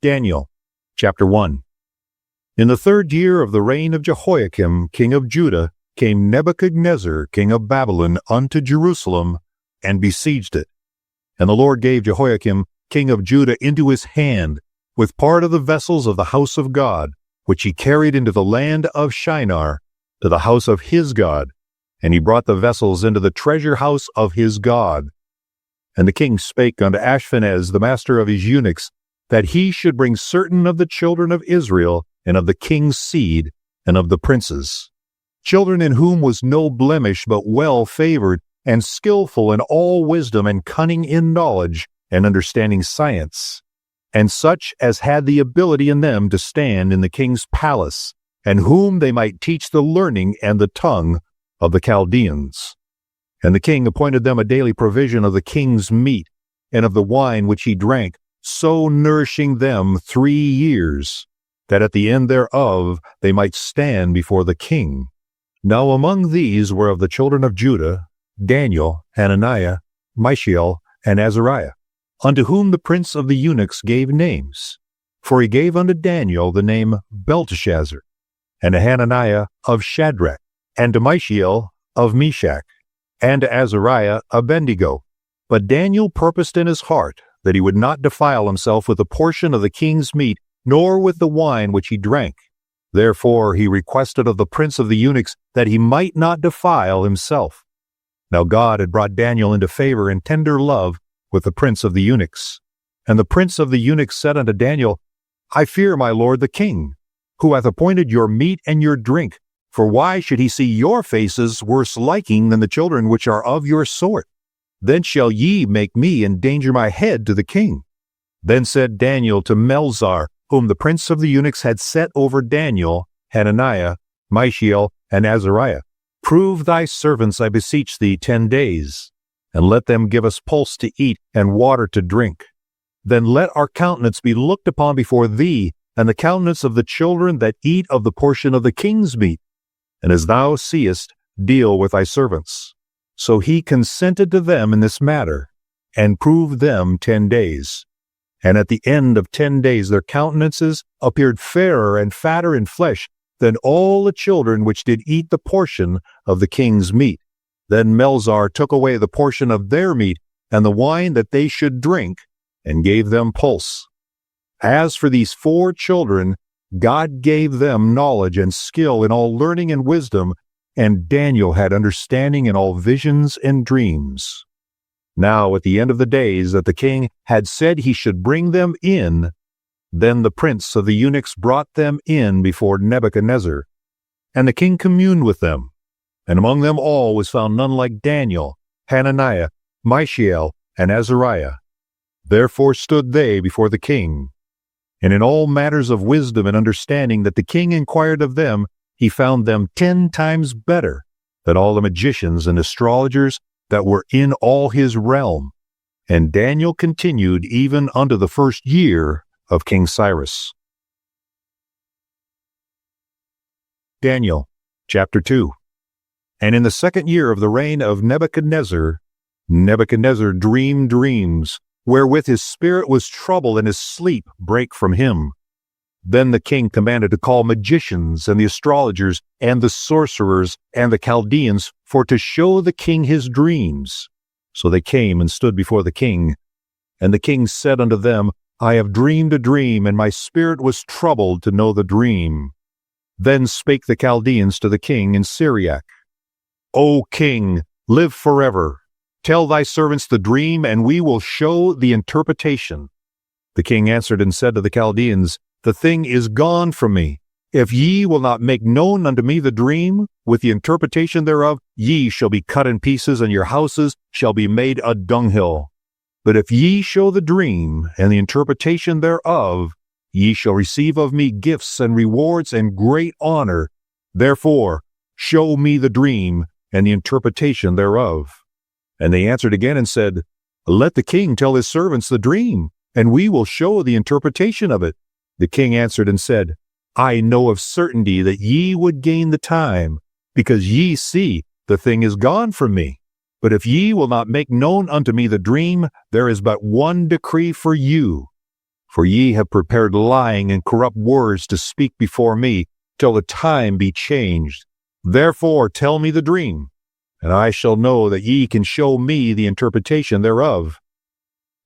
Daniel, chapter 1. In the 3rd year of the reign of Jehoiakim, king of Judah, came Nebuchadnezzar, king of Babylon, unto Jerusalem, and besieged it. And the Lord gave Jehoiakim, king of Judah, into his hand, with part of the vessels of the house of God, which he carried into the land of Shinar, to the house of his God. And he brought the vessels into the treasure house of his God. And the king spake unto Ashpenaz, the master of his eunuchs, that he should bring certain of the children of Israel, and of the king's seed, and of the princes, children in whom was no blemish, but well favored, and skillful in all wisdom, and cunning in knowledge, and understanding science, and such as had the ability in them to stand in the king's palace, and whom they might teach the learning and the tongue of the Chaldeans. And the king appointed them a daily provision of the king's meat, and of the wine which he drank, so nourishing them 3 years, that at the end thereof they might stand before the king. Now among these were of the children of Judah Daniel, Hananiah, Mishael, and Azariah, unto whom the prince of the eunuchs gave names. For he gave unto Daniel the name Belteshazzar, and to Hananiah of Shadrach, and to Mishael of Meshach, and to Azariah Abednego. But Daniel purposed in his heart that he would not defile himself with a portion of the king's meat, nor with the wine which he drank. Therefore he requested of the prince of the eunuchs that he might not defile himself. Now God had brought Daniel into favor and tender love with the prince of the eunuchs. And the prince of the eunuchs said unto Daniel, I fear my lord the king, who hath appointed your meat and your drink. For why should he see your faces worse liking than the children which are of your sort? Then shall ye make me endanger my head to the king. Then said Daniel to Melzar, whom the prince of the eunuchs had set over Daniel, Hananiah, Mishael, and Azariah, Prove thy servants, I beseech thee, 10 days, and let them give us pulse to eat and water to drink. Then let our countenance be looked upon before thee, and the countenance of the children that eat of the portion of the king's meat. And as thou seest, deal with thy servants. So he consented to them in this matter, and proved them 10 days. And at the end of 10 days their countenances appeared fairer and fatter in flesh than all the children which did eat the portion of the king's meat. Then Melzar took away the portion of their meat, and the wine that they should drink, and gave them pulse. As for these 4 children, God gave them knowledge and skill in all learning and wisdom, and Daniel had understanding in all visions and dreams. Now at the end of the days that the king had said he should bring them in, then the prince of the eunuchs brought them in before Nebuchadnezzar. And the king communed with them, and among them all was found none like Daniel, Hananiah, Mishael, and Azariah. Therefore stood they before the king. And in all matters of wisdom and understanding that the king inquired of them, he found them 10 times better than all the magicians and astrologers that were in all his realm. And Daniel continued even unto the 1st year of King Cyrus. Daniel, chapter 2. And in the 2nd year of the reign of Nebuchadnezzar, Nebuchadnezzar dreamed dreams, wherewith his spirit was troubled, and his sleep brake from him. Then the king commanded to call magicians, and the astrologers, and the sorcerers, and the Chaldeans, for to show the king his dreams. So they came and stood before the king. And the king said unto them, I have dreamed a dream, and my spirit was troubled to know the dream. Then spake the Chaldeans to the king in Syriac, O king, live forever. Tell thy servants the dream, and we will show the interpretation. The king answered and said to the Chaldeans, The thing is gone from me. If ye will not make known unto me the dream, with the interpretation thereof, ye shall be cut in pieces, and your houses shall be made a dunghill. But if ye show the dream, and the interpretation thereof, ye shall receive of me gifts and rewards and great honor. Therefore, show me the dream, and the interpretation thereof. And they answered again and said, Let the king tell his servants the dream, and we will show the interpretation of it. The king answered and said, I know of certainty that ye would gain the time, because ye see the thing is gone from me. But if ye will not make known unto me the dream, there is but one decree for you, For ye have prepared lying and corrupt words to speak before me, till the time be changed. Therefore tell me the dream, and I shall know that ye can show me the interpretation thereof.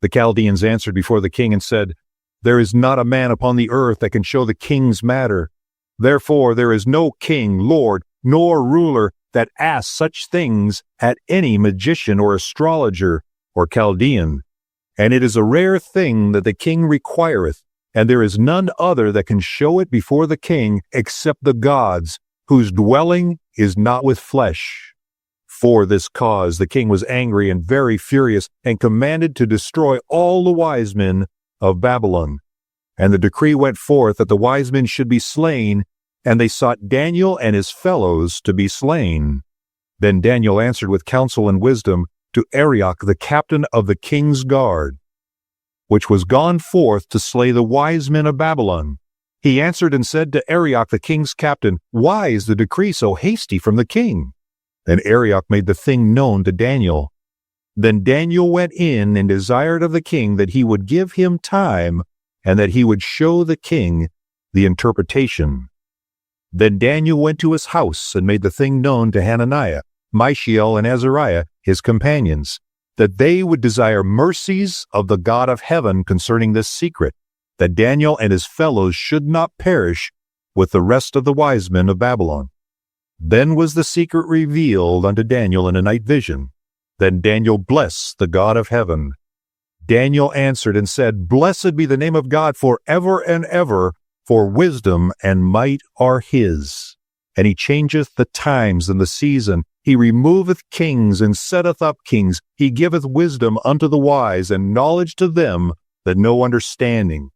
The Chaldeans answered before the king and said, There is not a man upon the earth that can show the king's matter. Therefore there is no king, lord, nor ruler that asks such things at any magician or astrologer or Chaldean. And it is a rare thing that the king requireth, and there is none other that can show it before the king except the gods, whose dwelling is not with flesh. For this cause the king was angry and very furious, and commanded to destroy all the wise men of Babylon. And the decree went forth that the wise men should be slain, and they sought Daniel and his fellows to be slain. Then Daniel answered with counsel and wisdom to Arioch the captain of the king's guard, which was gone forth to slay the wise men of Babylon. He answered and said to Arioch the king's captain, Why is the decree so hasty from the king? Then Arioch made the thing known to Daniel. Then Daniel went in and desired of the king that he would give him time, and that he would show the king the interpretation. Then Daniel went to his house and made the thing known to Hananiah, Mishael, and Azariah, his companions, that they would desire mercies of the God of heaven concerning this secret, that Daniel and his fellows should not perish with the rest of the wise men of Babylon. Then was the secret revealed unto Daniel in a night vision. Then Daniel blessed the God of heaven. Daniel answered and said, Blessed be the name of God forever and ever, for wisdom and might are his. And he changeth the times and the season. He removeth kings and setteth up kings. He giveth wisdom unto the wise, and knowledge to them that know understanding.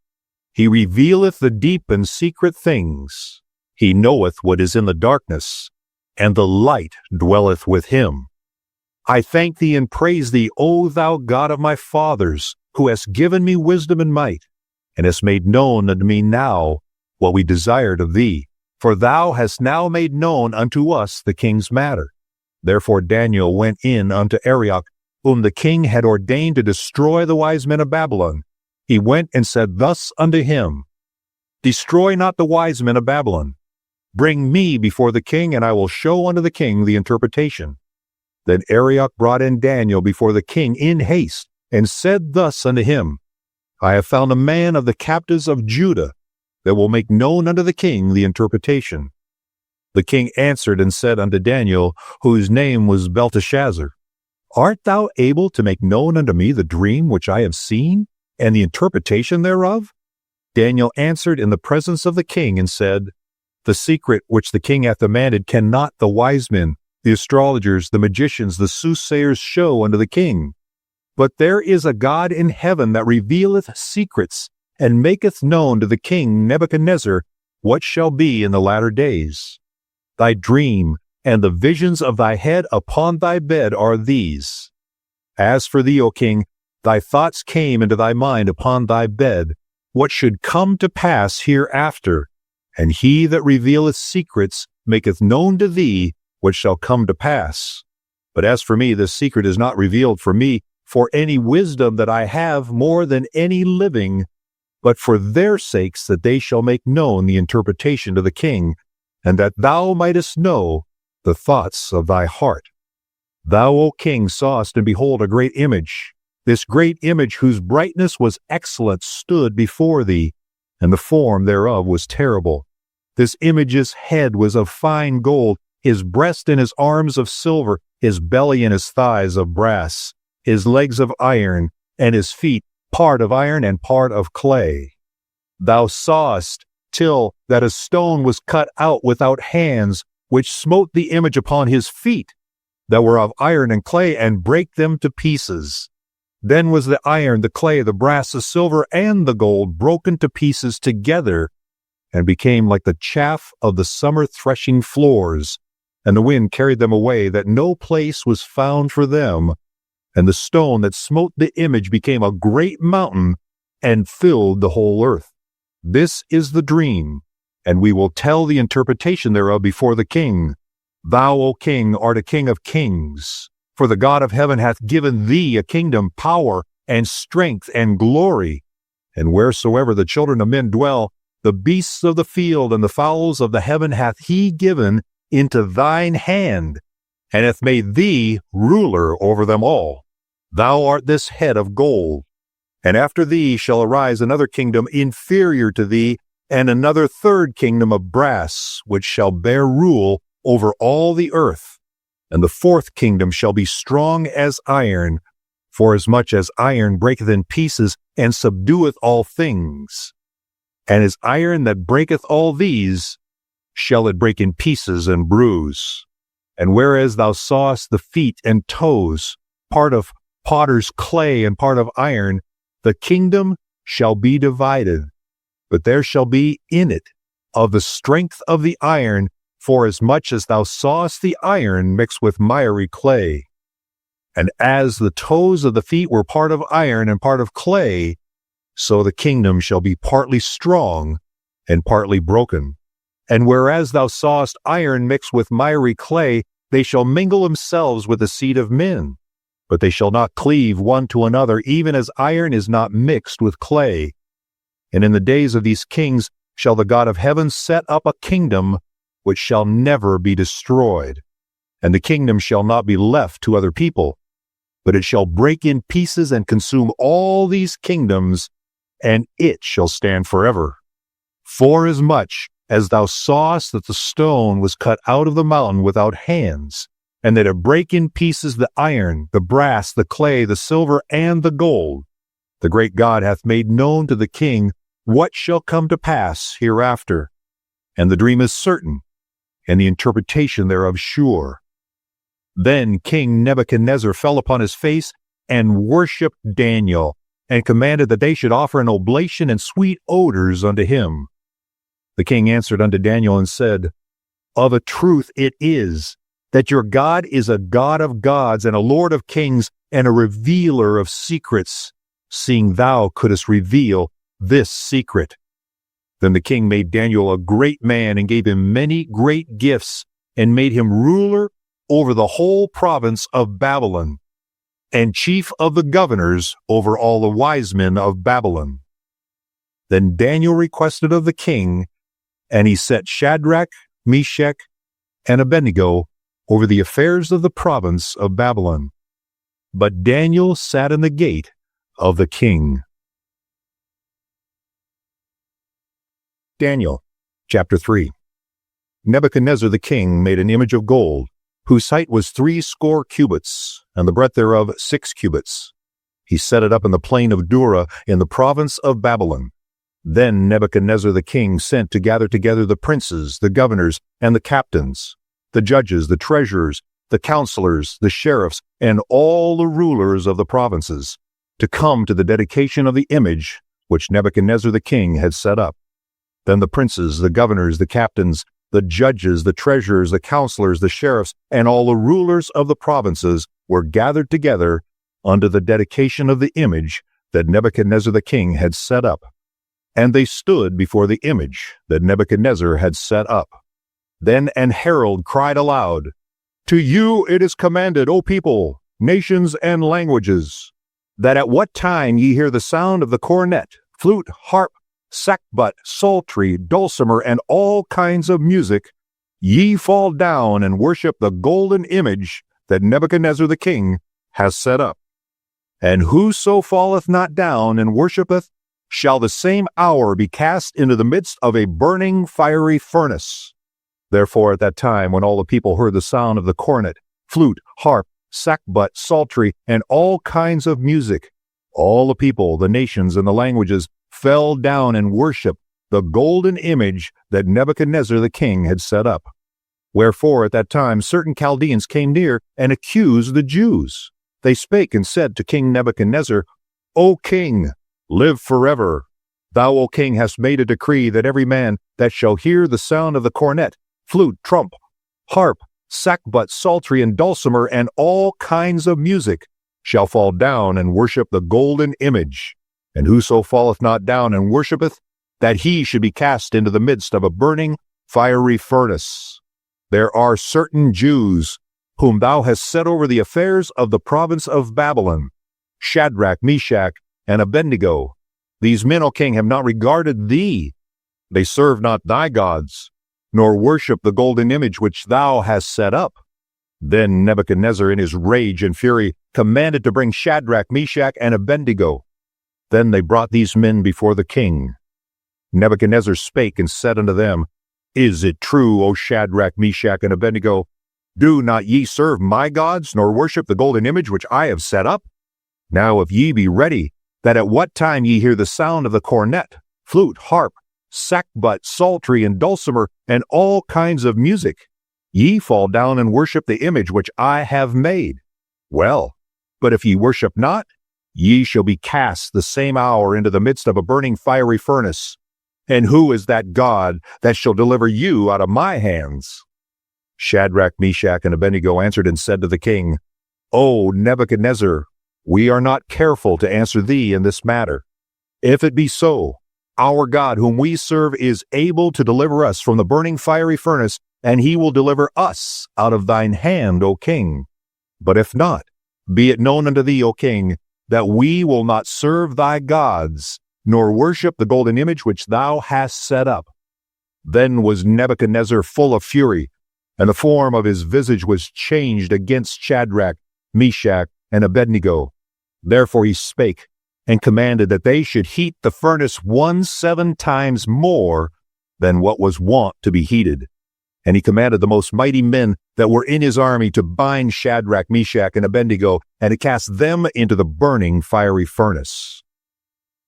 He revealeth the deep and secret things. He knoweth what is in the darkness, and the light dwelleth with him. I thank thee and praise thee, O thou God of my fathers, who hast given me wisdom and might, and hast made known unto me now what we desired of thee. For thou hast now made known unto us the king's matter. Therefore Daniel went in unto Arioch, whom the king had ordained to destroy the wise men of Babylon. He went and said thus unto him, Destroy not the wise men of Babylon. Bring me before the king, and I will show unto the king the interpretation. Then Arioch brought in Daniel before the king in haste, and said thus unto him, I have found a man of the captives of Judah, that will make known unto the king the interpretation. The king answered and said unto Daniel, whose name was Belteshazzar, Art thou able to make known unto me the dream which I have seen, and the interpretation thereof? Daniel answered in the presence of the king and said, The secret which the king hath demanded cannot the wise men, the astrologers, the magicians, the soothsayers show unto the king. But there is a God in heaven that revealeth secrets, and maketh known to the king Nebuchadnezzar what shall be in the latter days. Thy dream and the visions of thy head upon thy bed are these. As for thee, O king, thy thoughts came into thy mind upon thy bed, what should come to pass hereafter, and he that revealeth secrets maketh known to thee what shall come to pass. But as for me, this secret is not revealed for me, for any wisdom that I have more than any living, but for their sakes, that they shall make known the interpretation to the king, and that thou mightest know the thoughts of thy heart. Thou, O king, sawest, and behold, a great image. This great image, whose brightness was excellent, stood before thee, and the form thereof was terrible. This image's head was of fine gold, his breast and his arms of silver, his belly and his thighs of brass, his legs of iron, and his feet part of iron and part of clay. Thou sawest till that a stone was cut out without hands, which smote the image upon his feet, that were of iron and clay, and brake them to pieces. Then was the iron, the clay, the brass, the silver, and the gold broken to pieces together, and became like the chaff of the summer threshing floors, and the wind carried them away, that no place was found for them. And the stone that smote the image became a great mountain, and filled the whole earth. This is the dream, and we will tell the interpretation thereof before the king. Thou, O king, art a king of kings, for the God of heaven hath given thee a kingdom, power, and strength, and glory. And wheresoever the children of men dwell, the beasts of the field and the fowls of the heaven hath he given into thine hand, and hath made thee ruler over them all. Thou art this head of gold. And after thee shall arise another kingdom inferior to thee, and another third kingdom of brass, which shall bear rule over all the earth. And the fourth kingdom shall be strong as iron, forasmuch as iron breaketh in pieces, and subdueth all things. And as iron that breaketh all these, shall it break in pieces and bruise. And whereas thou sawest the feet and toes, part of potter's clay and part of iron, the kingdom shall be divided. But there shall be in it of the strength of the iron, forasmuch as thou sawest the iron mixed with miry clay. And as the toes of the feet were part of iron and part of clay, so the kingdom shall be partly strong and partly broken. And whereas thou sawest iron mixed with miry clay, they shall mingle themselves with the seed of men. But they shall not cleave one to another, even as iron is not mixed with clay. And in the days of these kings shall the God of heaven set up a kingdom which shall never be destroyed. And the kingdom shall not be left to other people, but it shall break in pieces and consume all these kingdoms, and it shall stand forever. Forasmuch as thou sawest that the stone was cut out of the mountain without hands, and that it brake in pieces the iron, the brass, the clay, the silver, and the gold, the great God hath made known to the king what shall come to pass hereafter. And the dream is certain, and the interpretation thereof sure. Then King Nebuchadnezzar fell upon his face and worshipped Daniel, and commanded that they should offer an oblation and sweet odors unto him. The king answered unto Daniel and said, Of a truth it is, that your God is a God of gods, and a Lord of kings, and a revealer of secrets, seeing thou couldst reveal this secret. Then the king made Daniel a great man, and gave him many great gifts, and made him ruler over the whole province of Babylon, and chief of the governors over all the wise men of Babylon. Then Daniel requested of the king, and he set Shadrach, Meshach, and Abednego over the affairs of the province of Babylon. But Daniel sat in the gate of the king. Daniel, chapter 3. Nebuchadnezzar the king made an image of gold, whose height was 60 cubits, and the breadth thereof 6 cubits. He set it up in the plain of Dura in the province of Babylon. Then Nebuchadnezzar the king sent to gather together the princes, the governors, and the captains, the judges, the treasurers, the counselors, the sheriffs, and all the rulers of the provinces, to come to the dedication of the image which Nebuchadnezzar the king had set up. Then the princes, the governors, the captains, the judges, the treasurers, the counselors, the sheriffs, and all the rulers of the provinces were gathered together unto the dedication of the image that Nebuchadnezzar the king had set up. And they stood before the image that Nebuchadnezzar had set up. Then an herald cried aloud, To you it is commanded, O people, nations, and languages, that at what time ye hear the sound of the cornet, flute, harp, sackbut, psaltery, dulcimer, and all kinds of music, ye fall down and worship the golden image that Nebuchadnezzar the king has set up. And whoso falleth not down and worshipeth shall the same hour be cast into the midst of a burning fiery furnace. Therefore at that time, when all the people heard the sound of the cornet, flute, harp, sackbut, psaltery, and all kinds of music, all the people, the nations, and the languages fell down and worshiped the golden image that Nebuchadnezzar the king had set up. Wherefore at that time certain Chaldeans came near and accused the Jews. They spake and said to King Nebuchadnezzar, O king, live forever. Thou, O king, hast made a decree that every man that shall hear the sound of the cornet, flute, trump, harp, sackbut, psaltery, and dulcimer, and all kinds of music, shall fall down and worship the golden image. And whoso falleth not down and worshipeth, that he should be cast into the midst of a burning fiery furnace. There are certain Jews, whom thou hast set over the affairs of the province of Babylon, Shadrach, Meshach, and Abednego, These men, O king, have not regarded thee. They serve not thy gods, nor worship the golden image which thou hast set up. Then Nebuchadnezzar, in his rage and fury, commanded to bring Shadrach, Meshach, and Abednego. Then they brought these men before the king. Nebuchadnezzar spake and said unto them, Is it true, O Shadrach, Meshach, and Abednego? Do not ye serve my gods, nor worship the golden image which I have set up? Now if ye be ready, that at what time ye hear the sound of the cornet, flute, harp, sackbut, psaltery, and dulcimer, and all kinds of music, ye fall down and worship the image which I have made. Well, but if ye worship not, ye shall be cast the same hour into the midst of a burning fiery furnace. And who is that God that shall deliver you out of my hands? Shadrach, Meshach, and Abednego answered and said to the king, O Nebuchadnezzar, we are not careful to answer thee in this matter. If it be so, our God whom we serve is able to deliver us from the burning fiery furnace, and he will deliver us out of thine hand, O king. But if not, be it known unto thee, O king, that we will not serve thy gods, nor worship the golden image which thou hast set up. Then was Nebuchadnezzar full of fury, and the form of his visage was changed against Shadrach, Meshach, and Abednego. Therefore he spake, and commanded that they should heat the furnace 17 times more than what was wont to be heated. And he commanded the most mighty men that were in his army to bind Shadrach, Meshach, and Abednego, and to cast them into the burning fiery furnace.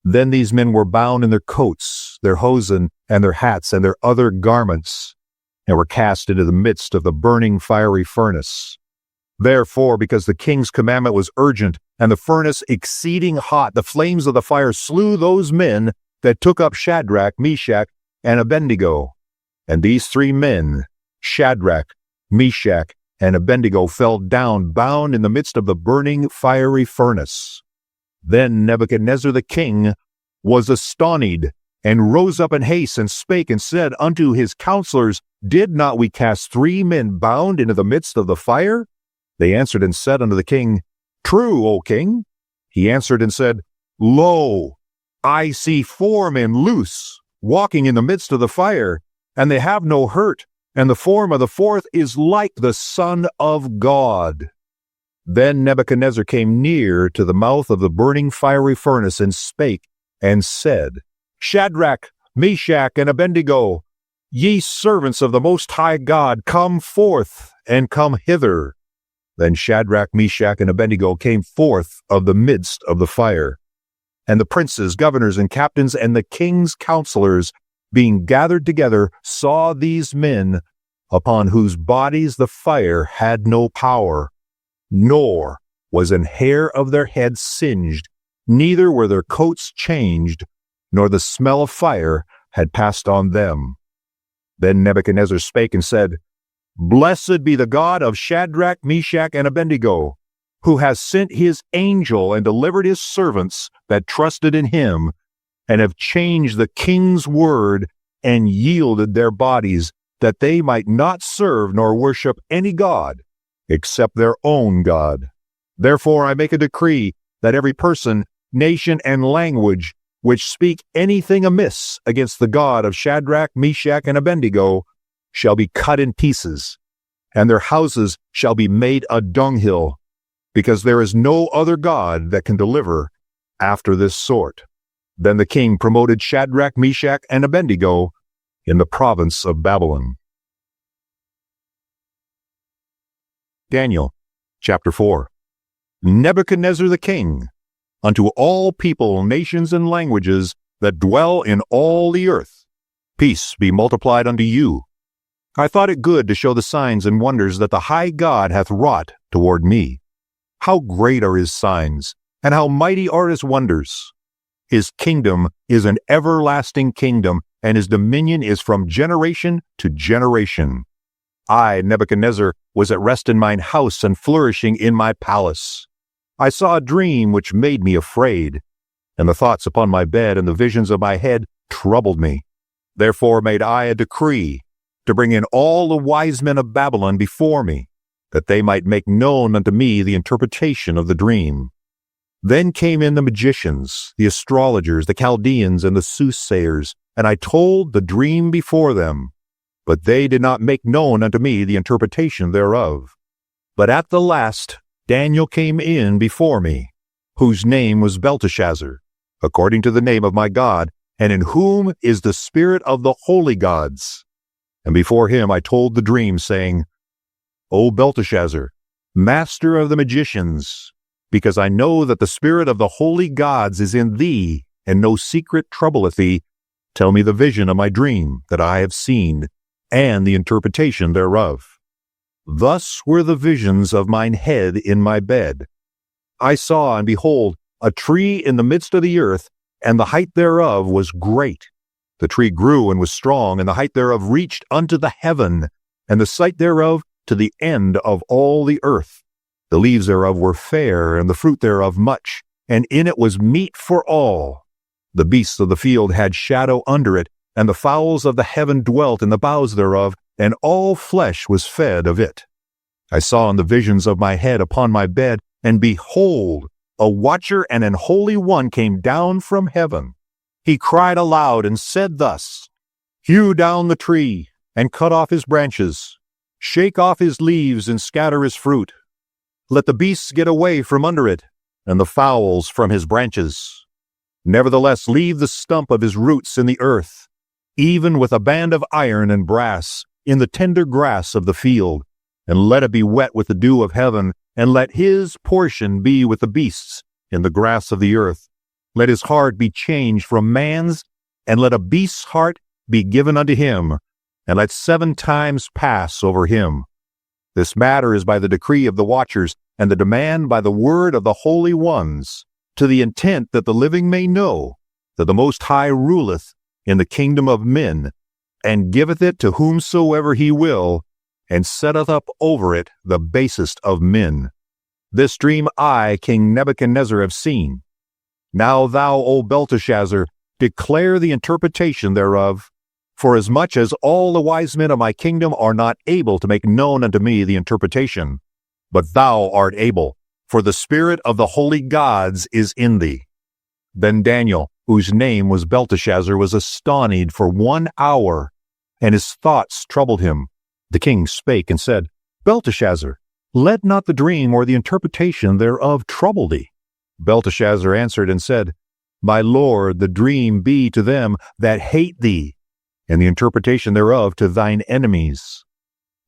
Then these men were bound in their coats, their hosen, and their hats, and their other garments, and were cast into the midst of the burning fiery furnace. Therefore, because the king's commandment was urgent, and the furnace exceeding hot, the flames of the fire slew those men that took up Shadrach, Meshach, and Abednego. And these 3 men, Shadrach, Meshach, and Abednego, fell down bound in the midst of the burning fiery furnace. Then Nebuchadnezzar the king was astonished, and rose up in haste, and spake and said unto his counselors, Did not we cast 3 men bound into the midst of the fire? They answered and said unto the king, True, O king. He answered and said, Lo, I see 4 men loose, walking in the midst of the fire, and they have no hurt, and the form of the 4th is like the Son of God. Then Nebuchadnezzar came near to the mouth of the burning fiery furnace, and spake and said, Shadrach, Meshach, and Abednego, ye servants of the Most High God, come forth, and come hither. Then Shadrach, Meshach, and Abednego came forth of the midst of the fire. And the princes, governors, and captains, and the king's counselors, being gathered together, saw these men, upon whose bodies the fire had no power, nor was an hair of their heads singed, neither were their coats changed, nor the smell of fire had passed on them. Then Nebuchadnezzar spake and said, Blessed be the God of Shadrach, Meshach, and Abednego, who has sent his angel and delivered his servants that trusted in him, and have changed the king's word, and yielded their bodies, that they might not serve nor worship any god, except their own God. Therefore I make a decree that every person, nation, and language which speak anything amiss against the God of Shadrach, Meshach, and Abednego shall be cut in pieces, and their houses shall be made a dunghill, because there is no other God that can deliver after this sort. Then the king promoted Shadrach, Meshach, and Abednego in the province of Babylon. Daniel, chapter 4. Nebuchadnezzar the king, unto all people, nations, and languages that dwell in all the earth, peace be multiplied unto you. I thought it good to show the signs and wonders that the high God hath wrought toward me. How great are his signs, and how mighty are his wonders! His kingdom is an everlasting kingdom, and his dominion is from generation to generation. I, Nebuchadnezzar, was at rest in mine house, and flourishing in my palace. I saw a dream which made me afraid, and the thoughts upon my bed and the visions of my head troubled me. Therefore made I a decree to bring in all the wise men of Babylon before me, that they might make known unto me the interpretation of the dream. Then came in the magicians, the astrologers, the Chaldeans, and the soothsayers, and I told the dream before them. But they did not make known unto me the interpretation thereof. But at the last Daniel came in before me, whose name was Belteshazzar, according to the name of my God, and in whom is the spirit of the holy gods. And before him I told the dream, saying, O Belteshazzar, master of the magicians, because I know that the spirit of the holy gods is in thee, and no secret troubleth thee, tell me the vision of my dream that I have seen, and the interpretation thereof. Thus were the visions of mine head in my bed. I saw, and behold, a tree in the midst of the earth, and the height thereof was great. The tree grew and was strong, and the height thereof reached unto the heaven, and the sight thereof to the end of all the earth. The leaves thereof were fair, and the fruit thereof much, and in it was meat for all. The beasts of the field had shadow under it, and the fowls of the heaven dwelt in the boughs thereof, and all flesh was fed of it. I saw in the visions of my head upon my bed, and behold, a watcher and an holy one came down from heaven. He cried aloud and said thus, Hew down the tree, and cut off his branches. Shake off his leaves, and scatter his fruit. Let the beasts get away from under it, and the fowls from his branches. Nevertheless, leave the stump of his roots in the earth, even with a band of iron and brass, in the tender grass of the field, and let it be wet with the dew of heaven, and let his portion be with the beasts in the grass of the earth. Let his heart be changed from man's, and let a beast's heart be given unto him, and let 7 times pass over him. This matter is by the decree of the watchers, and the demand by the word of the holy ones, to the intent that the living may know that the Most High ruleth in the kingdom of men, and giveth it to whomsoever he will, and setteth up over it the basest of men. This dream I, King Nebuchadnezzar, have seen. Now thou, O Belteshazzar, declare the interpretation thereof, forasmuch as all the wise men of my kingdom are not able to make known unto me the interpretation. But thou art able, for the spirit of the holy gods is in thee. Then Daniel, whose name was Belteshazzar, was astonied for 1 hour, and his thoughts troubled him. The king spake and said, Belteshazzar, let not the dream or the interpretation thereof trouble thee. Belteshazzar answered and said, My lord, the dream be to them that hate thee, and the interpretation thereof to thine enemies.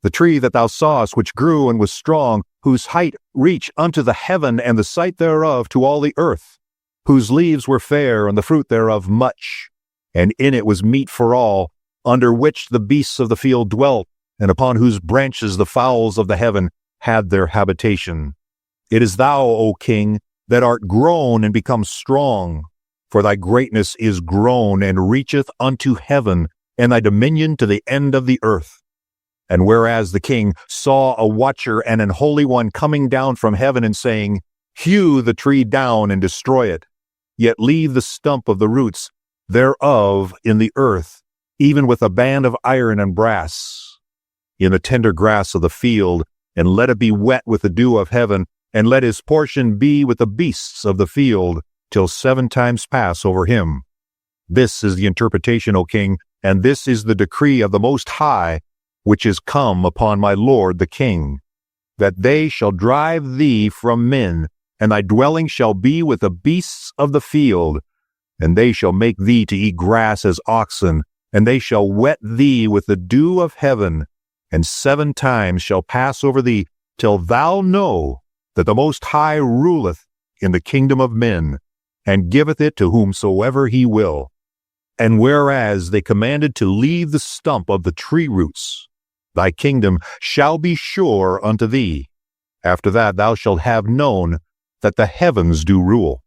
The tree that thou sawest, which grew and was strong, whose height reached unto the heaven, and the sight thereof to all the earth, whose leaves were fair, and the fruit thereof much, and in it was meat for all, under which the beasts of the field dwelt, and upon whose branches the fowls of the heaven had their habitation. It is thou, O king, that art grown and become strong, for thy greatness is grown and reacheth unto heaven, and thy dominion to the end of the earth. And whereas the king saw a watcher and an holy one coming down from heaven, and saying, Hew the tree down and destroy it, yet leave the stump of the roots thereof in the earth, even with a band of iron and brass, in the tender grass of the field, and let it be wet with the dew of heaven, and let his portion be with the beasts of the field, till 7 times pass over him. This is the interpretation, O king, and this is the decree of the Most High, which is come upon my lord the king, that they shall drive thee from men, and thy dwelling shall be with the beasts of the field, and they shall make thee to eat grass as oxen, and they shall wet thee with the dew of heaven, and 7 times shall pass over thee, till thou know that the Most High ruleth in the kingdom of men, and giveth it to whomsoever he will. And whereas they commanded to leave the stump of the tree roots, thy kingdom shall be sure unto thee. After that thou shalt have known that the heavens do rule.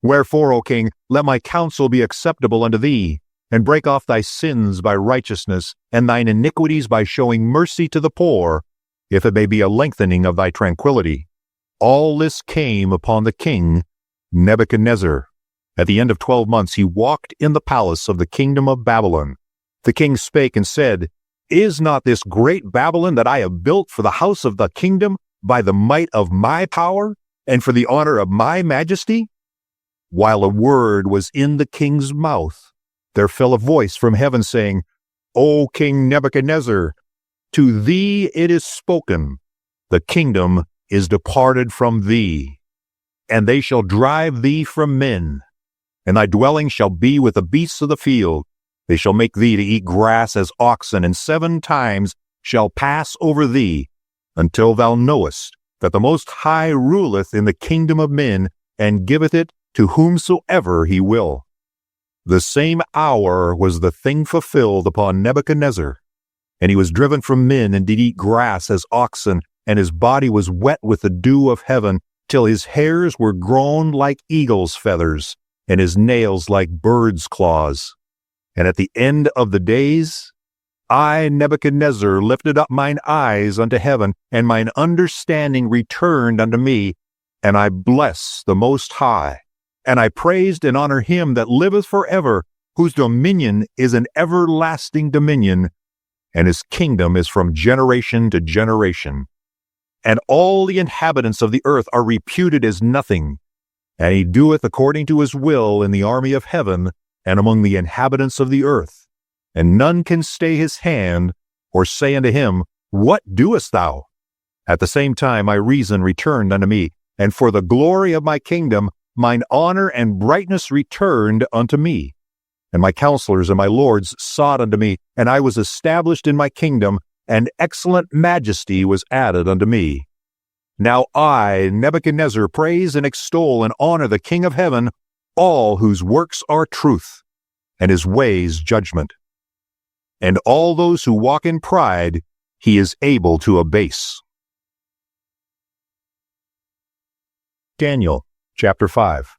Wherefore, O king, let my counsel be acceptable unto thee, and break off thy sins by righteousness, and thine iniquities by showing mercy to the poor, if it may be a lengthening of thy tranquility. All this came upon the king Nebuchadnezzar. At the end of 12 months he walked in the palace of the kingdom of Babylon. The king spake and said, Is not this great Babylon that I have built for the house of the kingdom by the might of my power? and for the honor of my majesty?" While a word was in the king's mouth, there fell a voice from heaven saying, "O King Nebuchadnezzar, to thee it is spoken, the kingdom is departed from thee, and they shall drive thee from men, and thy dwelling shall be with the beasts of the field. They shall make thee to eat grass as oxen, and 7 times shall pass over thee, until thou knowest that the Most High ruleth in the kingdom of men, and giveth it to whomsoever he will." The same hour was the thing fulfilled upon Nebuchadnezzar, and he was driven from men, and did eat grass as oxen, and his body was wet with the dew of heaven, till his hairs were grown like eagle's feathers, and his nails like birds' claws. And at the end of the days, I, Nebuchadnezzar, lifted up mine eyes unto heaven, and mine understanding returned unto me, and I blessed the Most High, and I praised and honored him that liveth forever, whose dominion is an everlasting dominion, and his kingdom is from generation to generation. And all the inhabitants of the earth are reputed as nothing, and he doeth according to his will in the army of heaven and among the inhabitants of the earth. And none can stay his hand, or say unto him, "What doest thou?" At the same time my reason returned unto me, and for the glory of my kingdom mine honor and brightness returned unto me. And my counselors and my lords sought unto me, and I was established in my kingdom, and excellent majesty was added unto me. Now I, Nebuchadnezzar, praise and extol and honor the King of heaven, all whose works are truth, and his ways judgment. And all those who walk in pride he is able to abase. Daniel chapter 5.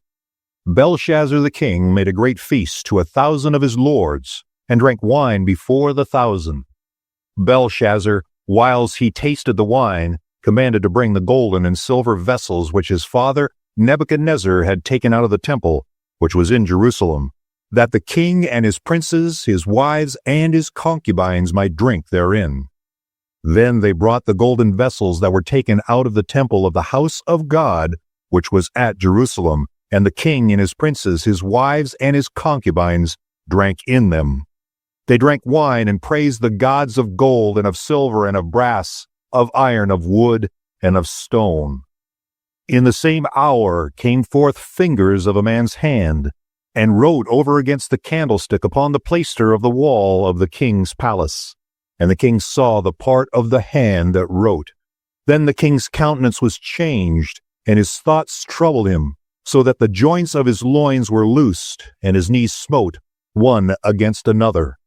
Belshazzar the king made a great feast to 1,000 of his lords, and drank wine before the 1,000. Belshazzar, whiles he tasted the wine, commanded to bring the golden and silver vessels which his father Nebuchadnezzar had taken out of the temple, which was in Jerusalem, that the king and his princes, his wives, and his concubines might drink therein. Then they brought the golden vessels that were taken out of the temple of the house of God, which was at Jerusalem, and the king and his princes, his wives, and his concubines drank in them. They drank wine and praised the gods of gold and of silver and of brass, of iron, of wood, and of stone. In the same hour came forth fingers of a man's hand, and wrote over against the candlestick upon the plaister of the wall of the king's palace. And the king saw the part of the hand that wrote. Then the king's countenance was changed, and his thoughts troubled him, so that the joints of his loins were loosed, and his knees smote one against another.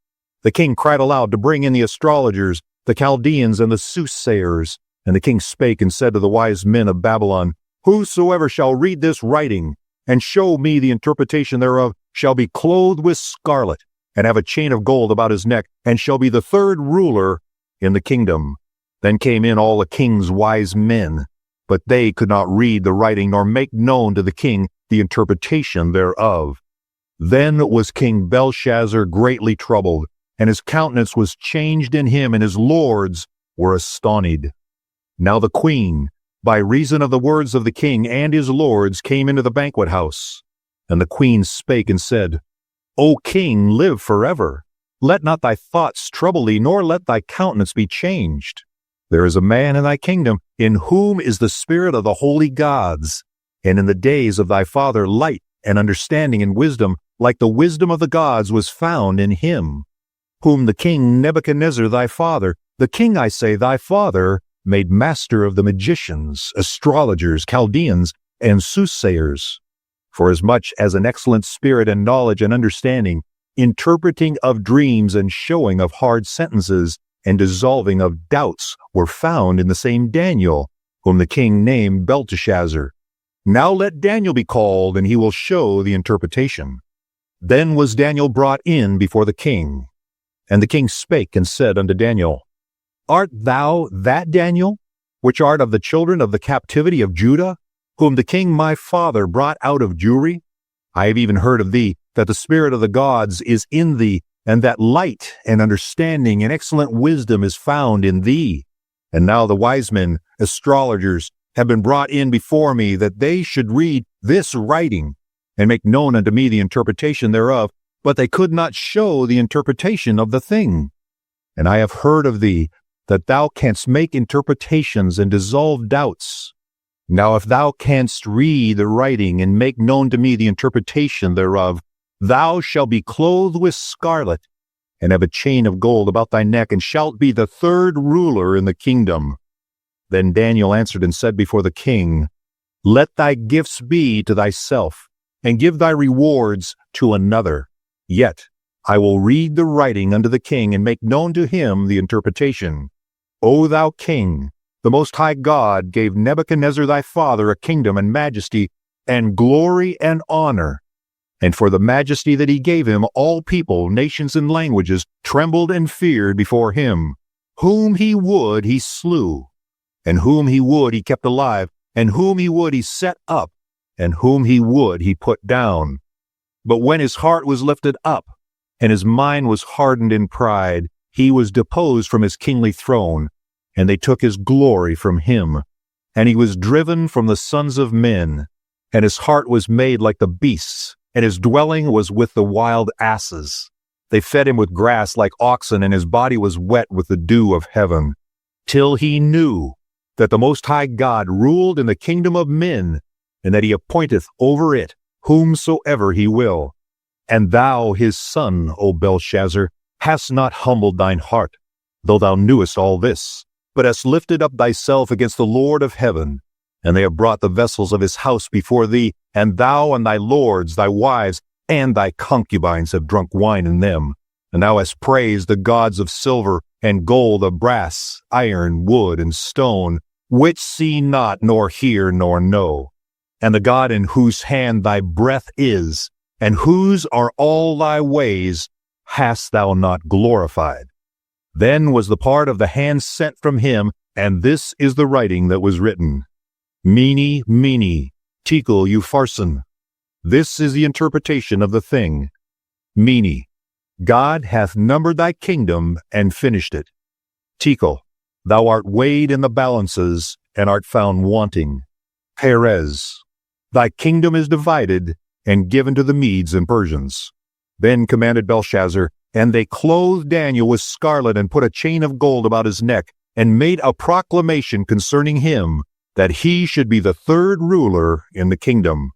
The king cried aloud to bring in the astrologers, the Chaldeans, and the soothsayers. And the king spake and said to the wise men of Babylon, "Whosoever shall read this writing, and show me the interpretation thereof, shall be clothed with scarlet, and have a chain of gold about his neck, and shall be the 3rd ruler in the kingdom." Then came in all the king's wise men, but they could not read the writing, nor make known to the king the interpretation thereof. Then was King Belshazzar greatly troubled, and his countenance was changed in him, and his lords were astonished. Now the queen, by reason of the words of the king and his lords, came into the banquet house. And the queen spake and said, "O king, live forever. Let not thy thoughts trouble thee, nor let thy countenance be changed. There is a man in thy kingdom, in whom is the spirit of the holy gods. And in the days of thy father light and understanding and wisdom, like the wisdom of the gods, was found in him, whom the king Nebuchadnezzar thy father, the king, I say, thy father, made master of the magicians, astrologers, Chaldeans, and soothsayers. Forasmuch as an excellent spirit and knowledge and understanding, interpreting of dreams and showing of hard sentences, and dissolving of doubts were found in the same Daniel, whom the king named Belteshazzar. Now let Daniel be called, and he will show the interpretation. Then was Daniel brought in before the king. And the king spake and said unto Daniel, Art thou that Daniel, which art of the children of the captivity of Judah, whom the king my father brought out of Jewry? I have even heard of thee, that the spirit of the gods is in thee, and that light and understanding and excellent wisdom is found in thee. And now the wise men, astrologers, have been brought in before me, that they should read this writing, and make known unto me the interpretation thereof, but they could not show the interpretation of the thing. And I have heard of thee, that thou canst make interpretations and dissolve doubts. Now if thou canst read the writing, and make known to me the interpretation thereof, thou shalt be clothed with scarlet, and have a chain of gold about thy neck, and shalt be the third ruler in the kingdom. Then Daniel answered and said before the king, Let thy gifts be to thyself, and give thy rewards to another. Yet I will read the writing unto the king, and make known to him the interpretation. O thou king, the Most High God gave Nebuchadnezzar thy father a kingdom and majesty, and glory and honor. And for the majesty that he gave him, all people, nations, and languages trembled and feared before him. Whom he would he slew, and whom he would he kept alive, and whom he would he set up, and whom he would he put down. But when his heart was lifted up, and his mind was hardened in pride, he was deposed from his kingly throne, and they took his glory from him. And he was driven from the sons of men, and his heart was made like the beasts, and his dwelling was with the wild asses. They fed him with grass like oxen, and his body was wet with the dew of heaven, till he knew that the Most High God ruled in the kingdom of men, and that he appointeth over it whomsoever he will. And thou, his son, O Belshazzar, hast not humbled thine heart, though thou knewest all this, but hast lifted up thyself against the Lord of heaven. And they have brought the vessels of his house before thee, and thou and thy lords, thy wives, and thy concubines have drunk wine in them. And thou hast praised the gods of silver and gold, of brass, iron, wood, and stone, which see not, nor hear, nor know. And the God in whose hand thy breath is, and whose are all thy ways, hast thou not glorified. Then was the part of the hand sent from him, and this is the writing that was written. Mene, mene, tekel upharsin. This is the interpretation of the thing. Mene, God hath numbered thy kingdom and finished it. Tekel, thou art weighed in the balances, and art found wanting. Perez, thy kingdom is divided and given to the Medes and Persians. Then commanded Belshazzar, and they clothed Daniel with scarlet, and put a chain of gold about his neck, and made a proclamation concerning him, that he should be the third ruler in the kingdom.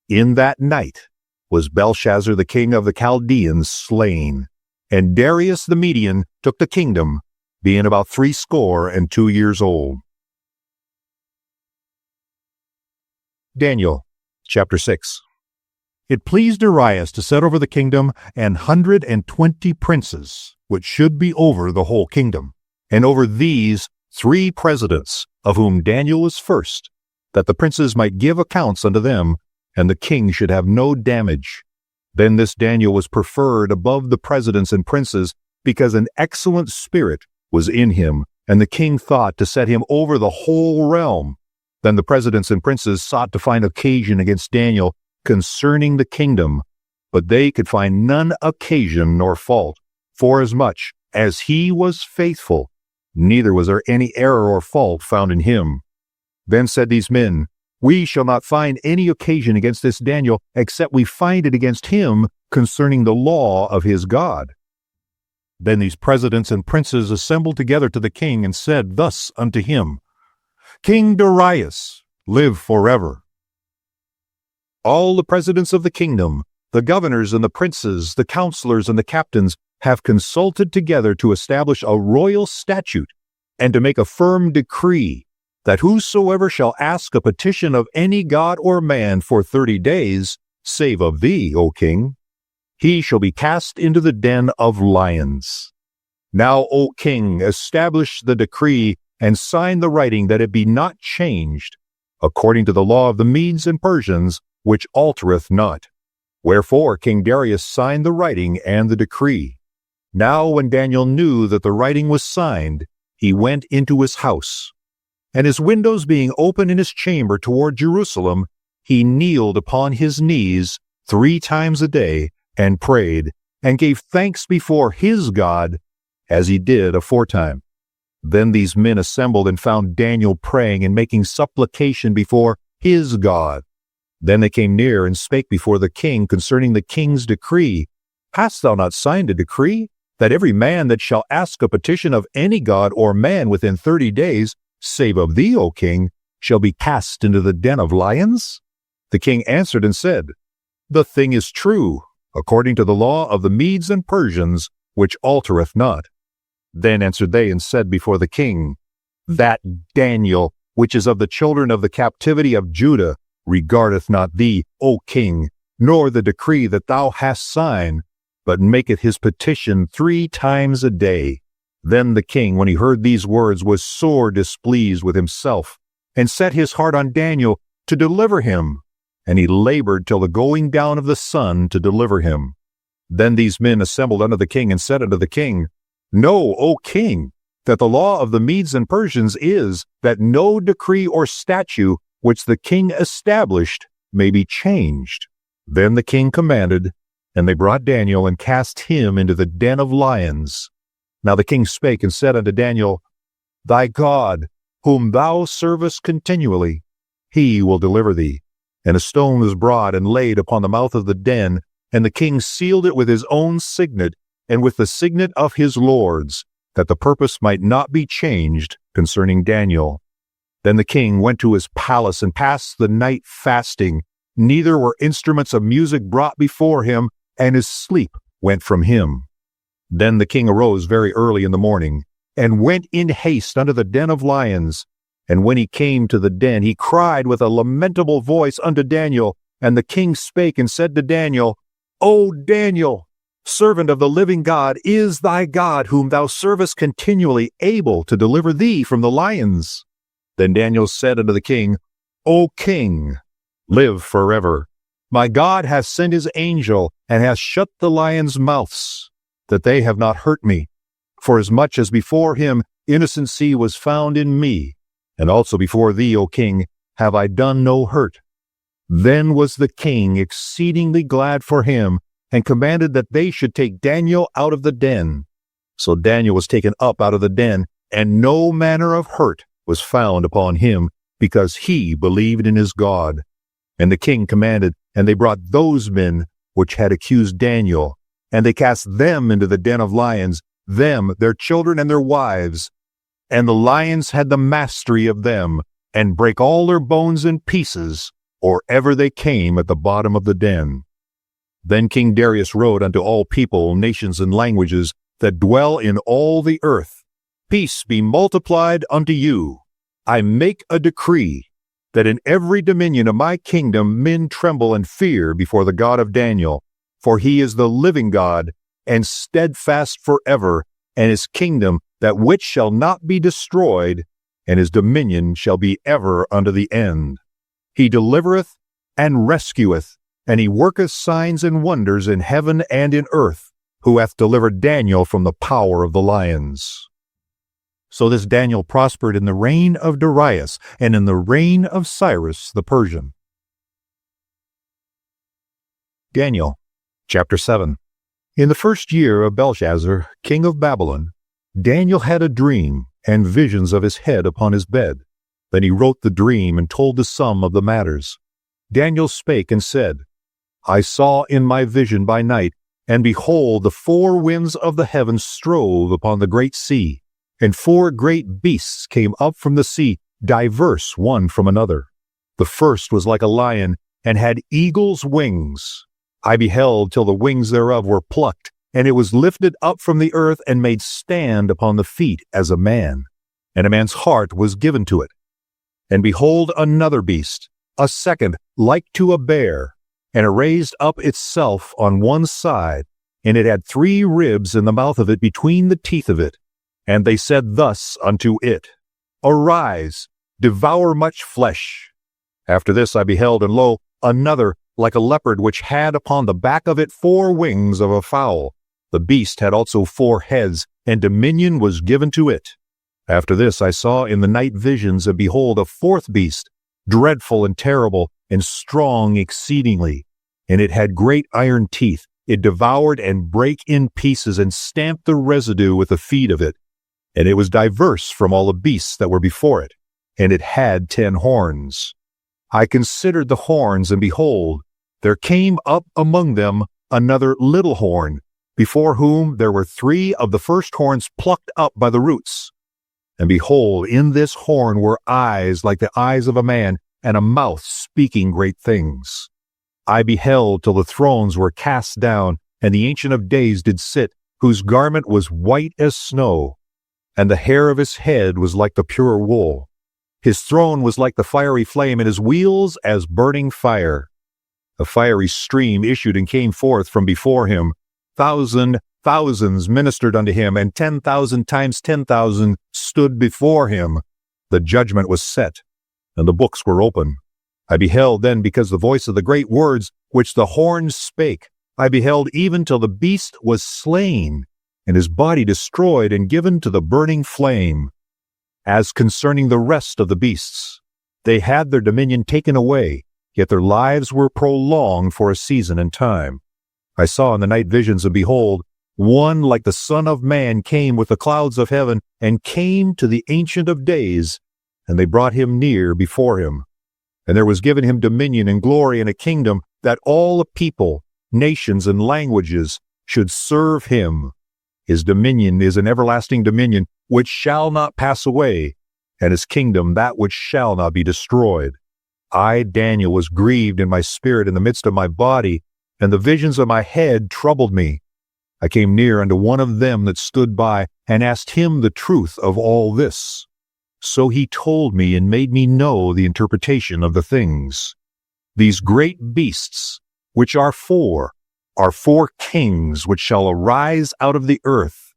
In that night was Belshazzar the king of the Chaldeans slain, and Darius the Median took the kingdom, being about 62 years old. Daniel, chapter 6. It pleased Darius to set over the kingdom 120 princes, which should be over the whole kingdom, and over these 3 presidents, of whom Daniel was first, that the princes might give accounts unto them, and the king should have no damage. Then this Daniel was preferred above the presidents and princes, because an excellent spirit was in him, and the king thought to set him over the whole realm. Then the presidents and princes sought to find occasion against Daniel concerning the kingdom, but they could find none occasion nor fault, forasmuch as he was faithful, neither was there any error or fault found in him. Then said these men, We shall not find any occasion against this Daniel, except we find it against him concerning the law of his God. Then these presidents and princes assembled together to the king, and said thus unto him, King Darius, live forever. All the presidents of the kingdom, the governors and the princes, the counselors and the captains, have consulted together to establish a royal statute, and to make a firm decree, that whosoever shall ask a petition of any god or man for 30 days, save of thee, O king, he shall be cast into the den of lions. Now, O king, establish the decree, and sign the writing, that it be not changed, according to the law of the Medes and Persians, which altereth not. Wherefore King Darius signed the writing and the decree. Now when Daniel knew that the writing was signed, he went into his house. And his windows being open in his chamber toward Jerusalem, he kneeled upon his knees 3 times a day, and prayed, and gave thanks before his God, as he did aforetime. Then these men assembled and found Daniel praying and making supplication before his God. Then they came near and spake before the king concerning the king's decree. Hast thou not signed a decree, that every man that shall ask a petition of any god or man within 30 days, save of thee, O king, shall be cast into the den of lions? The king answered and said, The thing is true, according to the law of the Medes and Persians, which altereth not. Then answered they and said before the king, That Daniel, which is of the children of the captivity of Judah, regardeth not thee, O king, nor the decree that thou hast signed, but maketh his petition 3 times a day. Then the king, when he heard these words, was sore displeased with himself, and set his heart on Daniel to deliver him. And he labored till the going down of the sun to deliver him. Then these men assembled unto the king, and said unto the king, Know, O king, that the law of the Medes and Persians is, that no decree or statute which the king established may be changed. Then the king commanded, and they brought Daniel, and cast him into the den of lions. Now the king spake and said unto Daniel, Thy God, whom thou servest continually, he will deliver thee. And a stone was brought and laid upon the mouth of the den, and the king sealed it with his own signet, and with the signet of his lords, that the purpose might not be changed concerning Daniel. Then the king went to his palace, and passed the night fasting. Neither were instruments of music brought before him, and his sleep went from him. Then the king arose very early in the morning, and went in haste unto the den of lions. And when he came to the den, he cried with a lamentable voice unto Daniel. And the king spake and said to Daniel, O Daniel, servant of the living God, is thy God, whom thou servest continually, able to deliver thee from the lions? Then Daniel said unto the king, O king, live forever. My God hath sent his angel, and hath shut the lions' mouths, that they have not hurt me. Forasmuch as before him innocency was found in me, and also before thee, O king, have I done no hurt. Then was the king exceedingly glad for him, and commanded that they should take Daniel out of the den. So Daniel was taken up out of the den, and no manner of hurt was found upon him, because he believed in his God. And the king commanded, and they brought those men which had accused Daniel, and they cast them into the den of lions, them, their children, and their wives. And the lions had the mastery of them, and brake all their bones in pieces, or ever they came at the bottom of the den. Then King Darius wrote unto all people, nations, and languages that dwell in all the earth, Peace be multiplied unto you. I make a decree, that in every dominion of my kingdom men tremble and fear before the God of Daniel, for he is the living God, and steadfast forever, and his kingdom that which shall not be destroyed, and his dominion shall be ever unto the end. He delivereth and rescueth, and he worketh signs and wonders in heaven and in earth, who hath delivered Daniel from the power of the lions. So this Daniel prospered in the reign of Darius, and in the reign of Cyrus the Persian. Daniel, chapter 7. In the first year of Belshazzar, king of Babylon, Daniel had a dream, and visions of his head upon his bed. Then he wrote the dream, and told the sum of the matters. Daniel spake and said, I saw in my vision by night, and behold, the 4 winds of the heavens strove upon the great sea, and 4 great beasts came up from the sea, diverse one from another. The first was like a lion, and had eagle's wings. I beheld till the wings thereof were plucked, and it was lifted up from the earth, and made stand upon the feet as a man, and a man's heart was given to it. And behold, another beast, a second, like to a bear, and it raised up itself on one side, and it had 3 ribs in the mouth of it between the teeth of it. And they said thus unto it, Arise, devour much flesh. After this I beheld, and lo, another, like a leopard, which had upon the back of it 4 wings of a fowl. The beast had also 4 heads, and dominion was given to it. After this I saw in the night visions, and behold, a 4th beast, dreadful and terrible, and strong exceedingly. And it had great iron teeth. It devoured and brake in pieces, and stamped the residue with the feet of it. and it was diverse from all the beasts that were before it, and it had 10 horns. I considered the horns, and behold, there came up among them another little horn, before whom there were 3 of the first horns plucked up by the roots. And behold, in this horn were eyes like the eyes of a man, and a mouth speaking great things. I beheld till the thrones were cast down, and the Ancient of Days did sit, whose garment was white as snow, and the hair of his head was like the pure wool. His throne was like the fiery flame, and his wheels as burning fire. A fiery stream issued and came forth from before him. Thousands ministered unto him, and 10,000 times 10,000 stood before him. The judgment was set, and the books were open. I beheld then, because the voice of the great words which the horns spake, I beheld even till the beast was slain, and his body destroyed and given to the burning flame. As concerning the rest of the beasts, they had their dominion taken away, yet their lives were prolonged for a season and time. I saw in the night visions, and behold, one like the Son of Man came with the clouds of heaven, and came to the Ancient of Days, and they brought him near before him. And there was given him dominion and glory and a kingdom, that all the people, nations, and languages should serve him. His dominion is an everlasting dominion, which shall not pass away, and his kingdom that which shall not be destroyed. I, Daniel, was grieved in my spirit in the midst of my body, and the visions of my head troubled me. I came near unto one of them that stood by, and asked him the truth of all this. So he told me and made me know the interpretation of the things. These great beasts, which are 4 kings which shall arise out of the earth.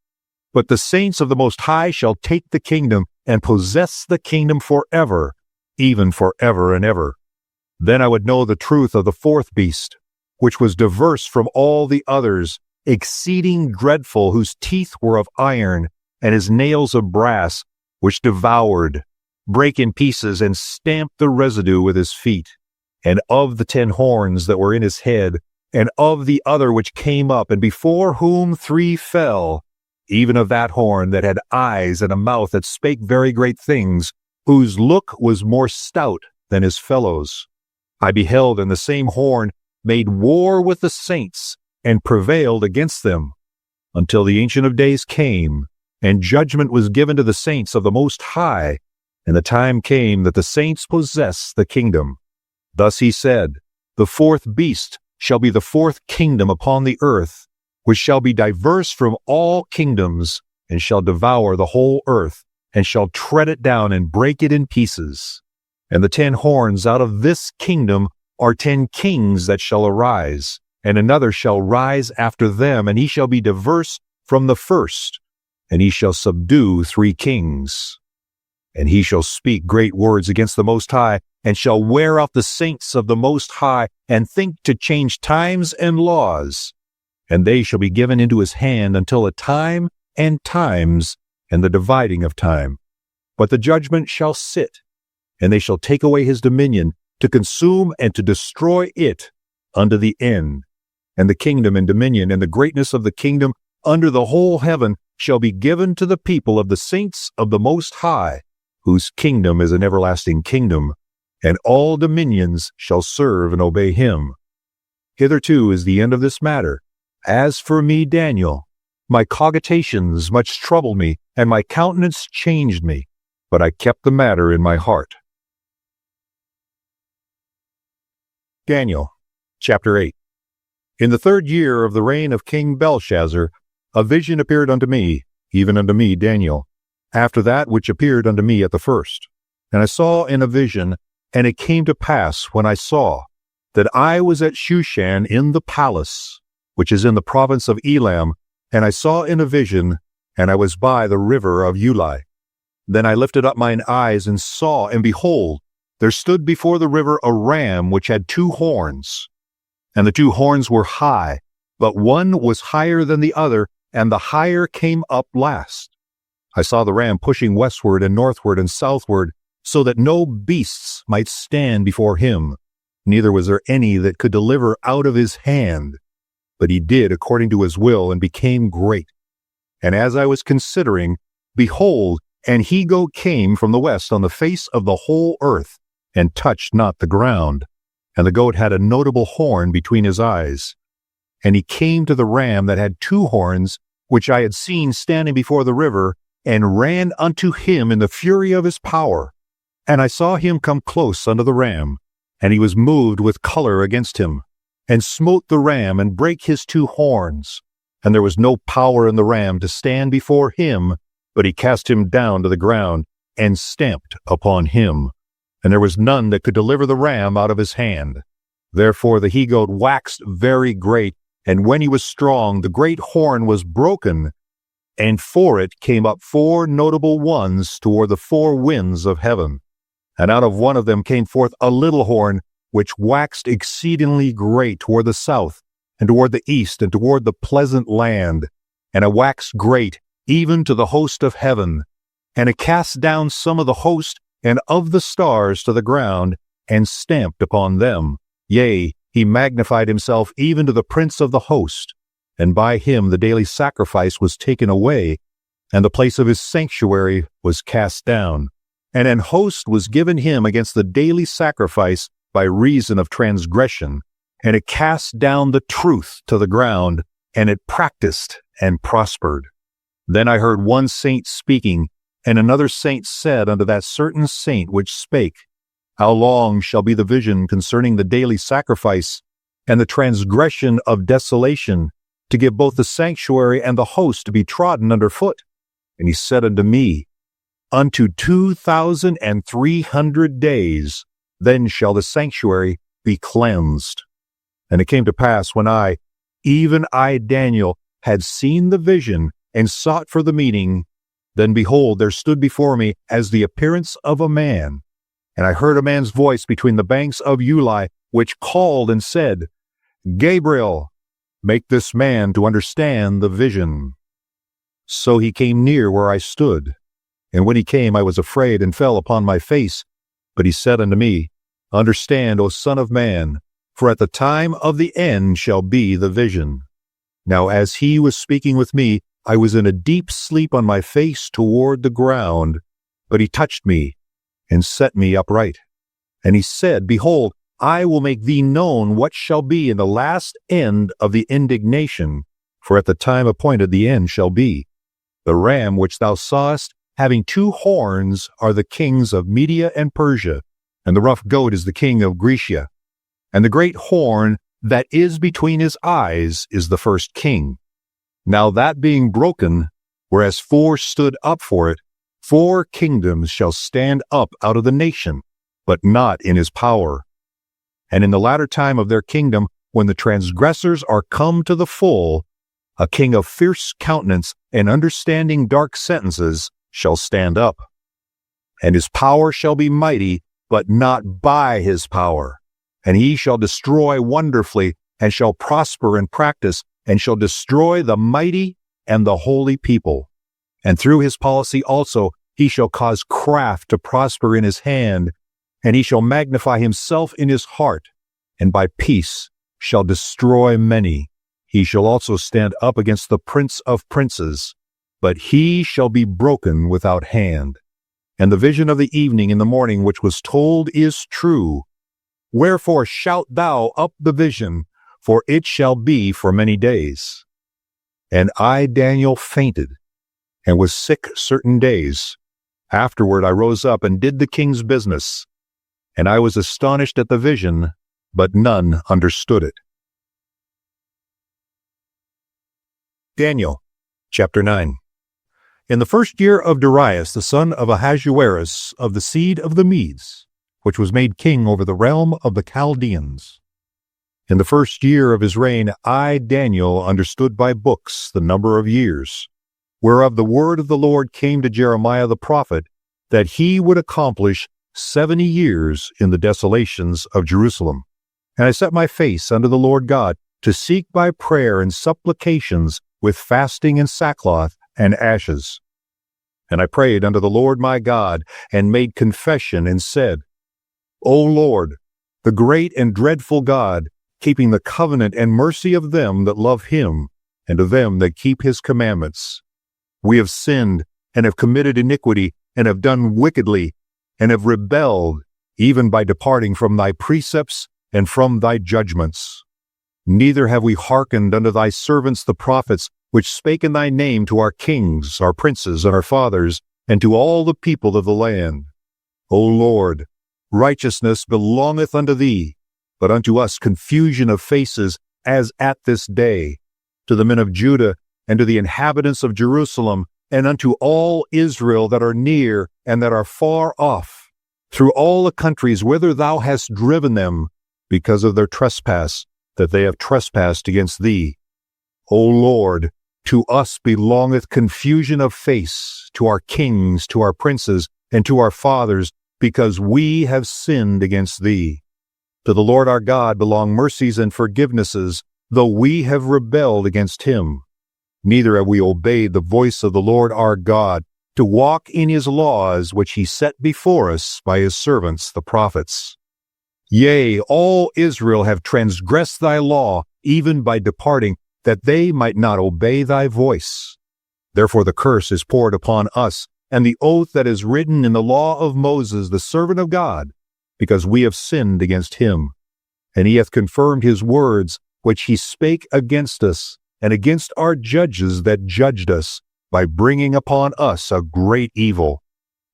But the saints of the Most High shall take the kingdom, and possess the kingdom forever, even forever and ever. Then I would know the truth of the 4th beast, which was diverse from all the others, exceeding dreadful, whose teeth were of iron, and his nails of brass, which devoured, brake in pieces, and stamped the residue with his feet. And of the 10 horns that were in his head, and of the other which came up, and before whom 3 fell, even of that horn that had eyes and a mouth that spake very great things, whose look was more stout than his fellows. I beheld, and the same horn made war with the saints, and prevailed against them, until the Ancient of Days came, and judgment was given to the saints of the Most High, and the time came that the saints possess the kingdom. Thus he said, the 4th beast shall be the 4th kingdom upon the earth, which shall be diverse from all kingdoms, and shall devour the whole earth, and shall tread it down and break it in pieces. And the 10 horns out of this kingdom are 10 kings that shall arise, and another shall rise after them, and he shall be diverse from the first, and he shall subdue 3 kings. And he shall speak great words against the Most High, and shall wear out the saints of the Most High, and think to change times and laws. And they shall be given into his hand until a time and times, and the dividing of time. But the judgment shall sit, and they shall take away his dominion, to consume and to destroy it unto the end. And the kingdom and dominion and the greatness of the kingdom under the whole heaven shall be given to the people of the saints of the Most High, whose kingdom is an everlasting kingdom, and all dominions shall serve and obey him. Hitherto is the end of this matter. As for me, Daniel, my cogitations much troubled me, and my countenance changed me, but I kept the matter in my heart. Daniel, chapter 8. In the 3rd year of the reign of King Belshazzar, a vision appeared unto me, even unto me, Daniel, after that which appeared unto me at the first. And I saw in a vision, and it came to pass when I saw, that I was at Shushan in the palace, which is in the province of Elam, and I saw in a vision, and I was by the river of Ulai. Then I lifted up mine eyes and saw, and behold, there stood before the river a ram which had 2 horns. And the 2 horns were high, but one was higher than the other, and the higher came up last. I saw the ram pushing westward and northward and southward, so that no beasts might stand before him, neither was there any that could deliver out of his hand. But he did according to his will, and became great. And as I was considering, behold, an he-goat came from the west on the face of the whole earth, and touched not the ground. And the goat had a notable horn between his eyes. And he came to the ram that had 2 horns, which I had seen standing before the river, and ran unto him in the fury of his power. And I saw him come close unto the ram, and he was moved with color against him, and smote the ram, and brake his 2 horns. And there was no power in the ram to stand before him, but he cast him down to the ground, and stamped upon him. And there was none that could deliver the ram out of his hand. Therefore the he-goat waxed very great, and when he was strong, the great horn was broken, and for it came up 4 notable ones toward the 4 winds of heaven. And out of one of them came forth a little horn, which waxed exceedingly great toward the south, and toward the east, and toward the pleasant land. And it waxed great, even to the host of heaven. And it cast down some of the host and of the stars to the ground, and stamped upon them. Yea, he magnified himself even to the prince of the host. And by him the daily sacrifice was taken away, and the place of his sanctuary was cast down. And an host was given him against the daily sacrifice by reason of transgression. And it cast down the truth to the ground, and it practiced and prospered. Then I heard one saint speaking, and another saint said unto that certain saint which spake, How long shall be the vision concerning the daily sacrifice, and the transgression of desolation, to give both the sanctuary and the host to be trodden under foot? And he said unto me, Unto 2,300 days, then shall the sanctuary be cleansed. And it came to pass, when I, even I, Daniel, had seen the vision, and sought for the meaning, then behold, there stood before me as the appearance of a man. And I heard a man's voice between the banks of Uli, which called and said, Gabriel, make this man to understand the vision. So he came near where I stood. And when he came, I was afraid, and fell upon my face. But he said unto me, Understand, O son of man, for at the time of the end shall be the vision. Now as he was speaking with me, I was in a deep sleep on my face toward the ground. But he touched me, and set me upright. And he said, Behold, I will make thee known what shall be in the last end of the indignation, for at the time appointed the end shall be. The ram which thou sawest, having 2 horns, are the kings of Media and Persia, and the rough goat is the king of Grecia. And the great horn that is between his eyes is the first king. Now that being broken, whereas 4 stood up for it, 4 kingdoms shall stand up out of the nation, but not in his power. And in the latter time of their kingdom, when the transgressors are come to the full, a king of fierce countenance and understanding dark sentences shall stand up. And his power shall be mighty, but not by his power. And he shall destroy wonderfully, and shall prosper in practice, and shall destroy the mighty and the holy people. And through his policy also he shall cause craft to prosper in his hand, and he shall magnify himself in his heart, and by peace shall destroy many. He shall also stand up against the prince of princes, but he shall be broken without hand. And the vision of the evening and the morning which was told is true. Wherefore shout thou up the vision, for it shall be for many days. And I, Daniel, fainted, and was sick certain days. Afterward I rose up and did the king's business. And I was astonished at the vision, but none understood it. Daniel, chapter 9. In the 1st year of Darius, the son of Ahasuerus, of the seed of the Medes, which was made king over the realm of the Chaldeans. In the 1st year of his reign, I, Daniel, understood by books the number of years, whereof the word of the Lord came to Jeremiah the prophet, that he would accomplish 70 years in the desolations of Jerusalem. And I set my face unto the Lord God, to seek by prayer and supplications with fasting and sackcloth and ashes. And I prayed unto the Lord my God, and made confession, and said, O Lord, the great and dreadful God, keeping the covenant and mercy of them that love him, and of them that keep his commandments. We have sinned, and have committed iniquity, and have done wickedly, and have rebelled, even by departing from thy precepts and from thy judgments. Neither have we hearkened unto thy servants the prophets, which spake in thy name to our kings, our princes, and our fathers, and to all the people of the land. O Lord, righteousness belongeth unto thee, but unto us confusion of faces, as at this day, to the men of Judah, and to the inhabitants of Jerusalem, and unto all Israel that are near and that are far off, through all the countries whither thou hast driven them, because of their trespass, that they have trespassed against thee. O Lord, to us belongeth confusion of face, to our kings, to our princes, and to our fathers, because we have sinned against thee. To the Lord our God belong mercies and forgivenesses, though we have rebelled against him. Neither have we obeyed the voice of the Lord our God, to walk in his laws which he set before us by his servants the prophets. Yea, all Israel have transgressed thy law, even by departing, that they might not obey thy voice. Therefore the curse is poured upon us, and the oath that is written in the law of Moses the servant of God, because we have sinned against him. And he hath confirmed his words, which he spake against us, and against our judges that judged us, by bringing upon us a great evil.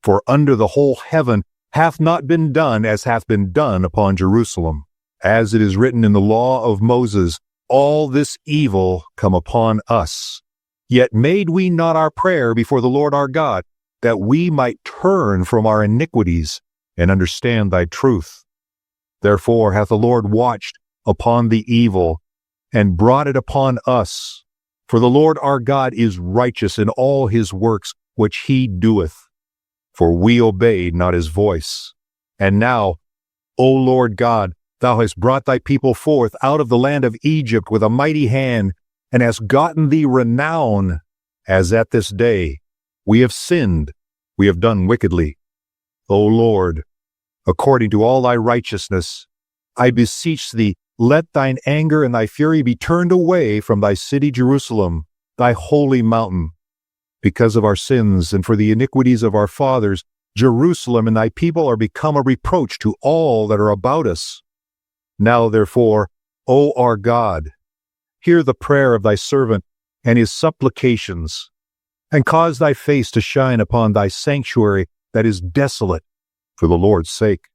For under the whole heaven hath not been done as hath been done upon Jerusalem. As it is written in the law of Moses, all this evil come upon us. Yet made we not our prayer before the Lord our God, that we might turn from our iniquities, and understand thy truth. Therefore hath the Lord watched upon the evil, and brought it upon us. For the Lord our God is righteous in all his works which he doeth. For we obeyed not his voice. And now, O Lord God, thou hast brought thy people forth out of the land of Egypt with a mighty hand, and hast gotten thee renown, as at this day. We have sinned, we have done wickedly. O Lord, according to all thy righteousness, I beseech thee, let thine anger and thy fury be turned away from thy city Jerusalem, thy holy mountain. Because of our sins and for the iniquities of our fathers, Jerusalem and thy people are become a reproach to all that are about us. Now therefore, O our God, hear the prayer of thy servant and his supplications, and cause thy face to shine upon thy sanctuary that is desolate, for the Lord's sake.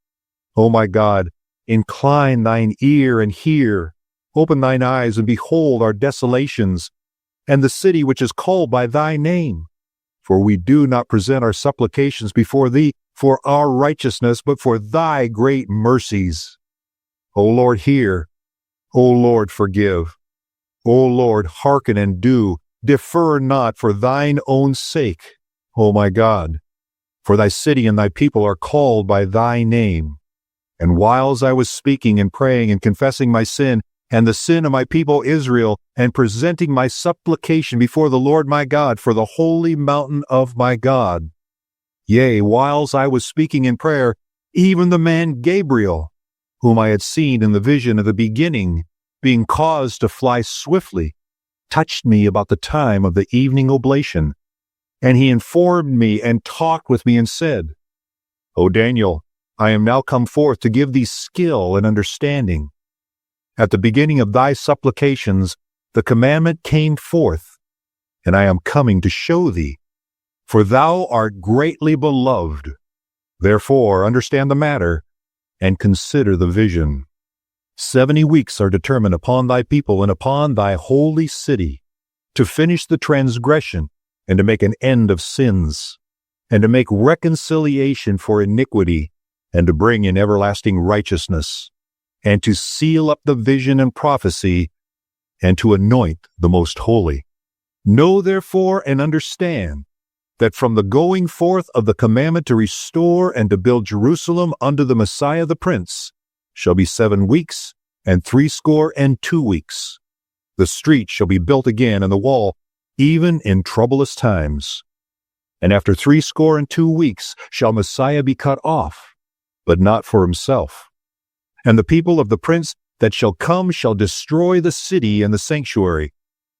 O my God, incline thine ear and hear, open thine eyes and behold our desolations, and the city which is called by thy name. For we do not present our supplications before thee for our righteousness, but for thy great mercies. O Lord, hear. O Lord, forgive. O Lord, hearken and do. Defer not for thine own sake, O my God. For thy city and thy people are called by thy name. And whiles I was speaking and praying and confessing my sin, and the sin of my people Israel, and presenting my supplication before the Lord my God for the holy mountain of my God. Yea, whiles I was speaking in prayer, even the man Gabriel, whom I had seen in the vision of the beginning, being caused to fly swiftly, touched me about the time of the evening oblation. And he informed me and talked with me and said, O Daniel, I am now come forth to give thee skill and understanding. At the beginning of thy supplications, the commandment came forth, and I am coming to show thee, for thou art greatly beloved. Therefore, understand the matter, and consider the vision. 70 weeks are determined upon thy people and upon thy holy city, to finish the transgression, and to make an end of sins, and to make reconciliation for iniquity, and to bring in everlasting righteousness, and to seal up the vision and prophecy, and to anoint the most holy. Know therefore and understand that from the going forth of the commandment to restore and to build Jerusalem unto the Messiah the Prince shall be 7 weeks and 62 weeks. The street shall be built again, and the wall, even in troublous times. And after 62 weeks shall Messiah be cut off, but not for himself. And the people of the prince that shall come shall destroy the city and the sanctuary,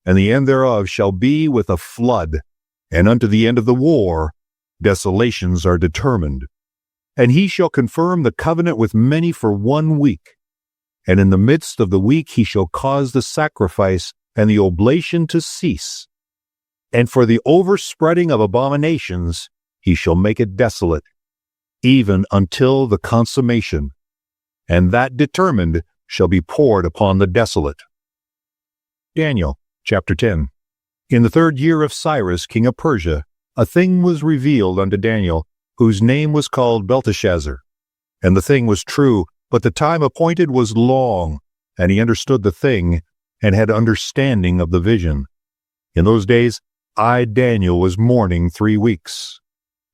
and the end thereof shall be with a flood, and unto the end of the war desolations are determined. And he shall confirm the covenant with many for 1 week. And in the midst of the week he shall cause the sacrifice and the oblation to cease. And for the overspreading of abominations he shall make it desolate, even until the consummation. And that determined shall be poured upon the desolate. Daniel chapter 10. In the 3rd year of Cyrus king of Persia, a thing was revealed unto Daniel, whose name was called Belteshazzar. And the thing was true, but the time appointed was long, and he understood the thing, and had understanding of the vision. In those days I, Daniel, was mourning 3 weeks.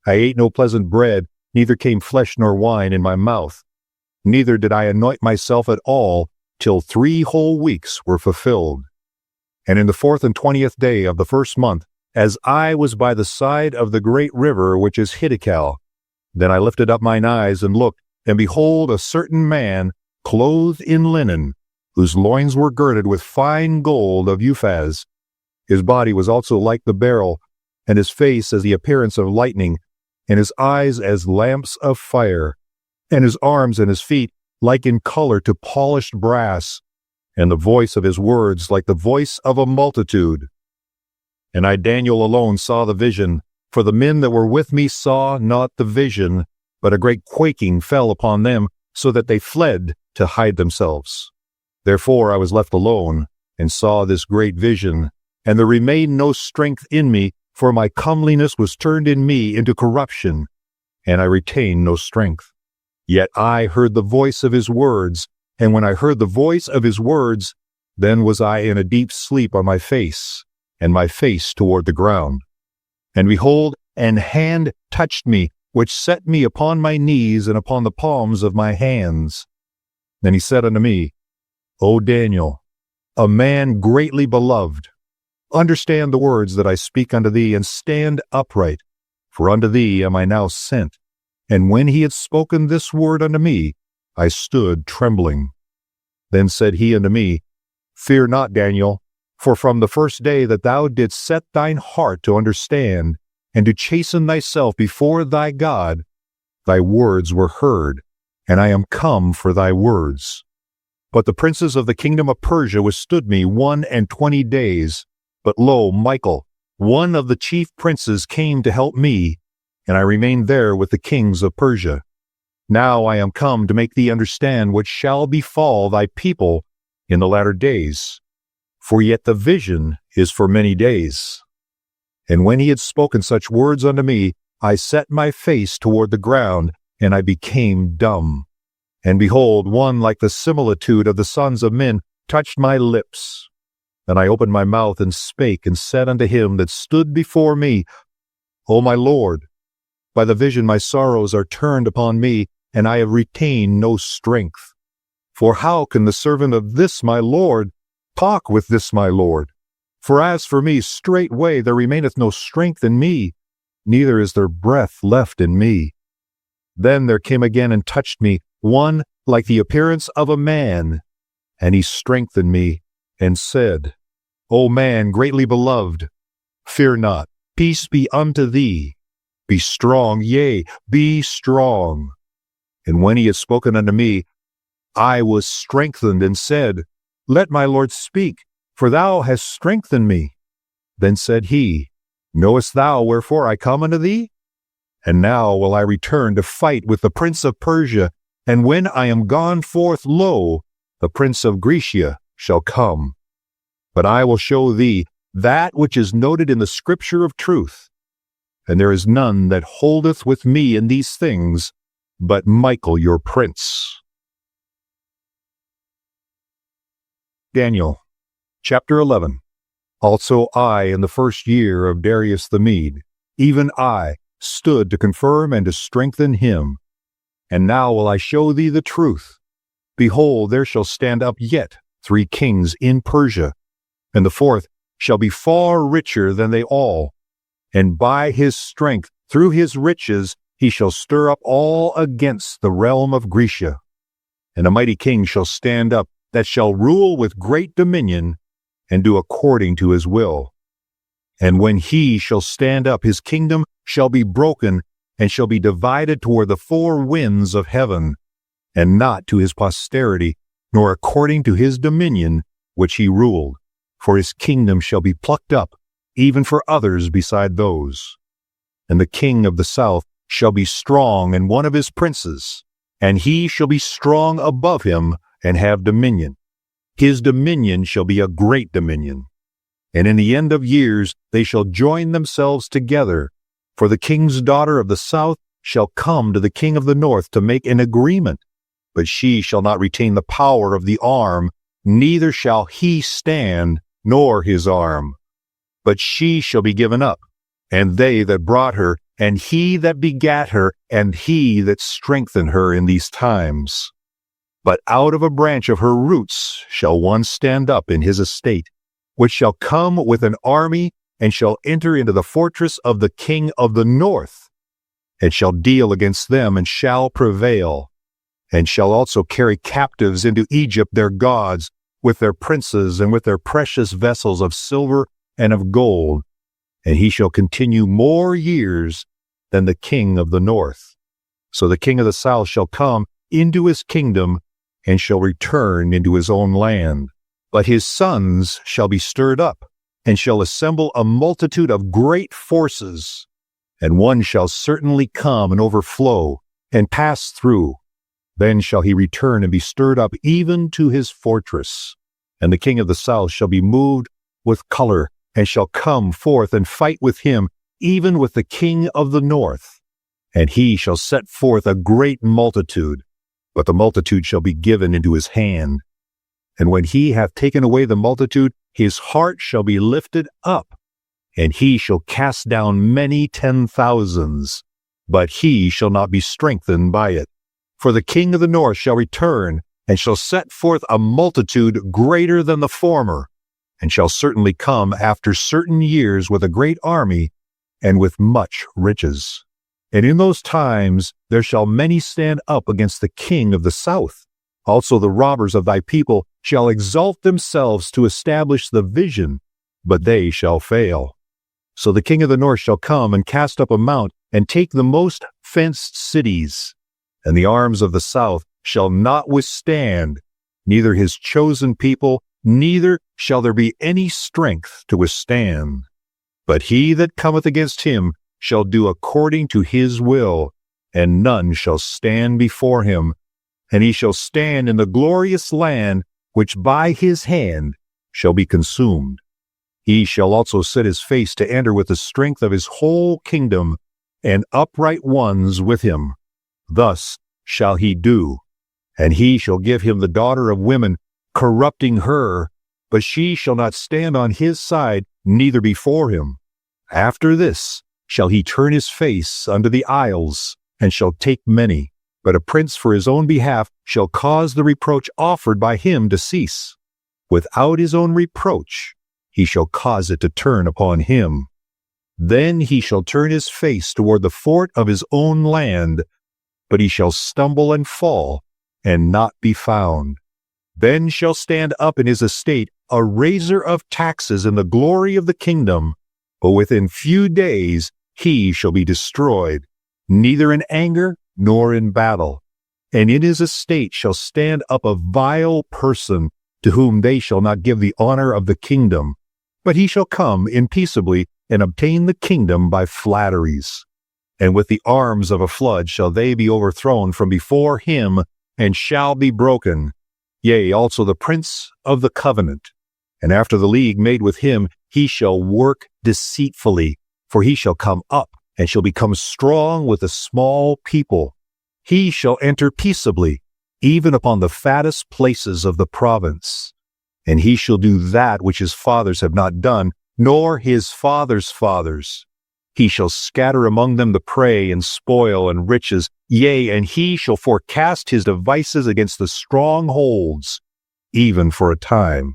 I ate no pleasant bread, neither came flesh nor wine in my mouth. Neither did I anoint myself at all, till 3 whole weeks were fulfilled. And in the 4th and 20th day of the 1st month, as I was by the side of the great river which is Hiddekel, then I lifted up mine eyes and looked, and behold, a certain man, clothed in linen, whose loins were girded with fine gold of Uphaz. His body was also like the beryl, and his face as the appearance of lightning, and his eyes as lamps of fire, and his arms and his feet like in color to polished brass, and the voice of his words like the voice of a multitude. And I, Daniel, alone saw the vision, for the men that were with me saw not the vision, but a great quaking fell upon them, so that they fled to hide themselves. Therefore I was left alone, and saw this great vision, and there remained no strength in me, for my comeliness was turned in me into corruption, and I retained no strength. Yet I heard the voice of his words, and when I heard the voice of his words, then was I in a deep sleep on my face, and my face toward the ground. And behold, an hand touched me, which set me upon my knees and upon the palms of my hands. Then he said unto me, O Daniel, a man greatly beloved, understand the words that I speak unto thee, and stand upright, for unto thee am I now sent. And when he had spoken this word unto me, I stood trembling. Then said he unto me, Fear not, Daniel, for from the first day that thou didst set thine heart to understand, and to chasten thyself before thy God, thy words were heard, and I am come for thy words. But the princes of the kingdom of Persia withstood me 21 days. But lo, Michael, one of the chief princes, came to help me, and I remained there with the kings of Persia. Now I am come to make thee understand what shall befall thy people in the latter days. For yet the vision is for many days. And when he had spoken such words unto me, I set my face toward the ground, and I became dumb. And behold, one like the similitude of the sons of men touched my lips. Then I opened my mouth and spake, and said unto him that stood before me, O my Lord, by the vision my sorrows are turned upon me, and I have retained no strength. For how can the servant of this my Lord talk with this my Lord? For as for me, straightway there remaineth no strength in me, neither is there breath left in me. Then there came again and touched me one like the appearance of a man, and he strengthened me, and said, O man greatly beloved, fear not, peace be unto thee. Be strong, yea, be strong. And when he had spoken unto me, I was strengthened, and said, Let my Lord speak, for thou hast strengthened me. Then said he, Knowest thou wherefore I come unto thee? And now will I return to fight with the prince of Persia, and when I am gone forth, lo, the prince of Grecia shall come. But I will show thee that which is noted in the scripture of truth. And there is none that holdeth with me in these things, but Michael your prince. Daniel chapter 11. Also I, in the 1st year of Darius the Mede, even I, stood to confirm and to strengthen him. And now will I show thee the truth. Behold, there shall stand up yet 3 kings in Persia, and the 4th shall be far richer than they all. And by his strength, through his riches, he shall stir up all against the realm of Grecia. And a mighty king shall stand up, that shall rule with great dominion, and do according to his will. And when he shall stand up, his kingdom shall be broken, and shall be divided toward the four winds of heaven, and not to his posterity, nor according to his dominion which he ruled. For his kingdom shall be plucked up, even for others beside those. And the king of the south shall be strong, and one of his princes, and he shall be strong above him, and have dominion. His dominion shall be a great dominion. And in the end of years they shall join themselves together. For the king's daughter of the south shall come to the king of the north to make an agreement. But she shall not retain the power of the arm, neither shall he stand, nor his arm. But she shall be given up, and they that brought her, and he that begat her, and he that strengthened her in these times. But out of a branch of her roots shall one stand up in his estate, which shall come with an army, and shall enter into the fortress of the king of the north, and shall deal against them, and shall prevail, and shall also carry captives into Egypt their gods, with their princes, and with their precious vessels of silver and of gold. And he shall continue more years than the king of the north. So the king of the south shall come into his kingdom, and shall return into his own land. But his sons shall be stirred up, and shall assemble a multitude of great forces. And one shall certainly come and overflow, and pass through. Then shall he return and be stirred up even to his fortress. And the king of the south shall be moved with color, and shall come forth and fight with him, even with the king of the north. And he shall set forth a great multitude, but the multitude shall be given into his hand. And when he hath taken away the multitude, his heart shall be lifted up, and he shall cast down many 10,000s, but he shall not be strengthened by it. For the king of the north shall return, and shall set forth a multitude greater than the former, and shall certainly come after certain years with a great army, and with much riches. And in those times there shall many stand up against the king of the south. Also the robbers of thy people shall exalt themselves to establish the vision, but they shall fail. So the king of the north shall come and cast up a mount, and take the most fenced cities. And the arms of the south shall not withstand, neither his chosen people, neither shall there be any strength to withstand. But he that cometh against him shall do according to his will, and none shall stand before him. And he shall stand in the glorious land, which by his hand shall be consumed. He shall also set his face to enter with the strength of his whole kingdom, and upright ones with him. Thus shall he do. And he shall give him the daughter of women, corrupting her, but she shall not stand on his side, neither before him. After this shall he turn his face unto the isles, and shall take many. But a prince for his own behalf shall cause the reproach offered by him to cease. Without his own reproach he shall cause it to turn upon him. Then he shall turn his face toward the fort of his own land, but he shall stumble and fall, and not be found. Then shall stand up in his estate a raiser of taxes in the glory of the kingdom, but within few days he shall be destroyed, neither in anger nor in battle. And in his estate shall stand up a vile person, to whom they shall not give the honor of the kingdom, but he shall come in peaceably, and obtain the kingdom by flatteries. And with the arms of a flood shall they be overthrown from before him, and shall be broken. Yea, also the prince of the covenant. And after the league made with him, he shall work deceitfully, for he shall come up, and shall become strong with a small people. He shall enter peaceably, even upon the fattest places of the province. And he shall do that which his fathers have not done, nor his fathers' fathers. He shall scatter among them the prey and spoil and riches, yea, and he shall forecast his devices against the strongholds, even for a time.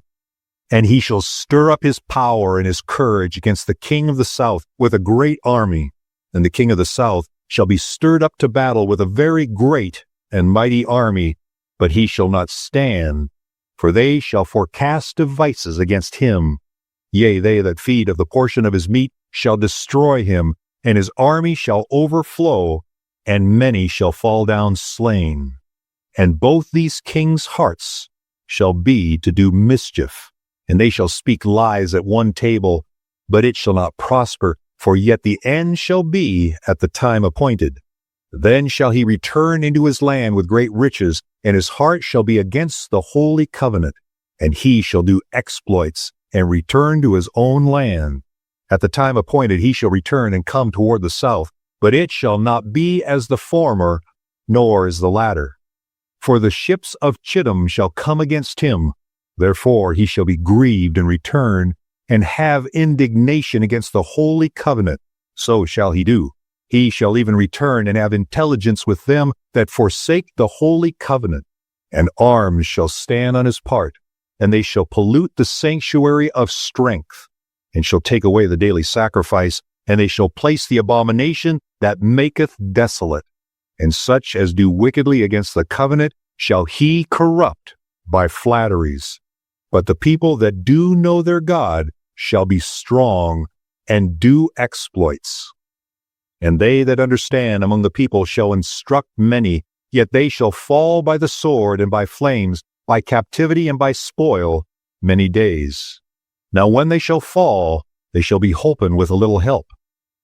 And he shall stir up his power and his courage against the king of the south with a great army. And the king of the south shall be stirred up to battle with a very great and mighty army, but he shall not stand, for they shall forecast devices against him. Yea, they that feed of the portion of his meat shall destroy him, and his army shall overflow, and many shall fall down slain. And both these kings' hearts shall be to do mischief, and they shall speak lies at one table, but it shall not prosper, for yet the end shall be at the time appointed. Then shall he return into his land with great riches, and his heart shall be against the holy covenant, and he shall do exploits, and return to his own land. At the time appointed he shall return and come toward the south, but it shall not be as the former, nor as the latter. For the ships of Chittim shall come against him, therefore he shall be grieved and return, and have indignation against the holy covenant. So shall he do. He shall even return and have intelligence with them that forsake the holy covenant, and arms shall stand on his part, and they shall pollute the sanctuary of strength, and shall take away the daily sacrifice, and they shall place the abomination that maketh desolate. And such as do wickedly against the covenant shall he corrupt by flatteries. But the people that do know their God shall be strong and do exploits. And they that understand among the people shall instruct many, yet they shall fall by the sword and by flames, by captivity and by spoil, many days. Now when they shall fall, they shall be holpen with a little help.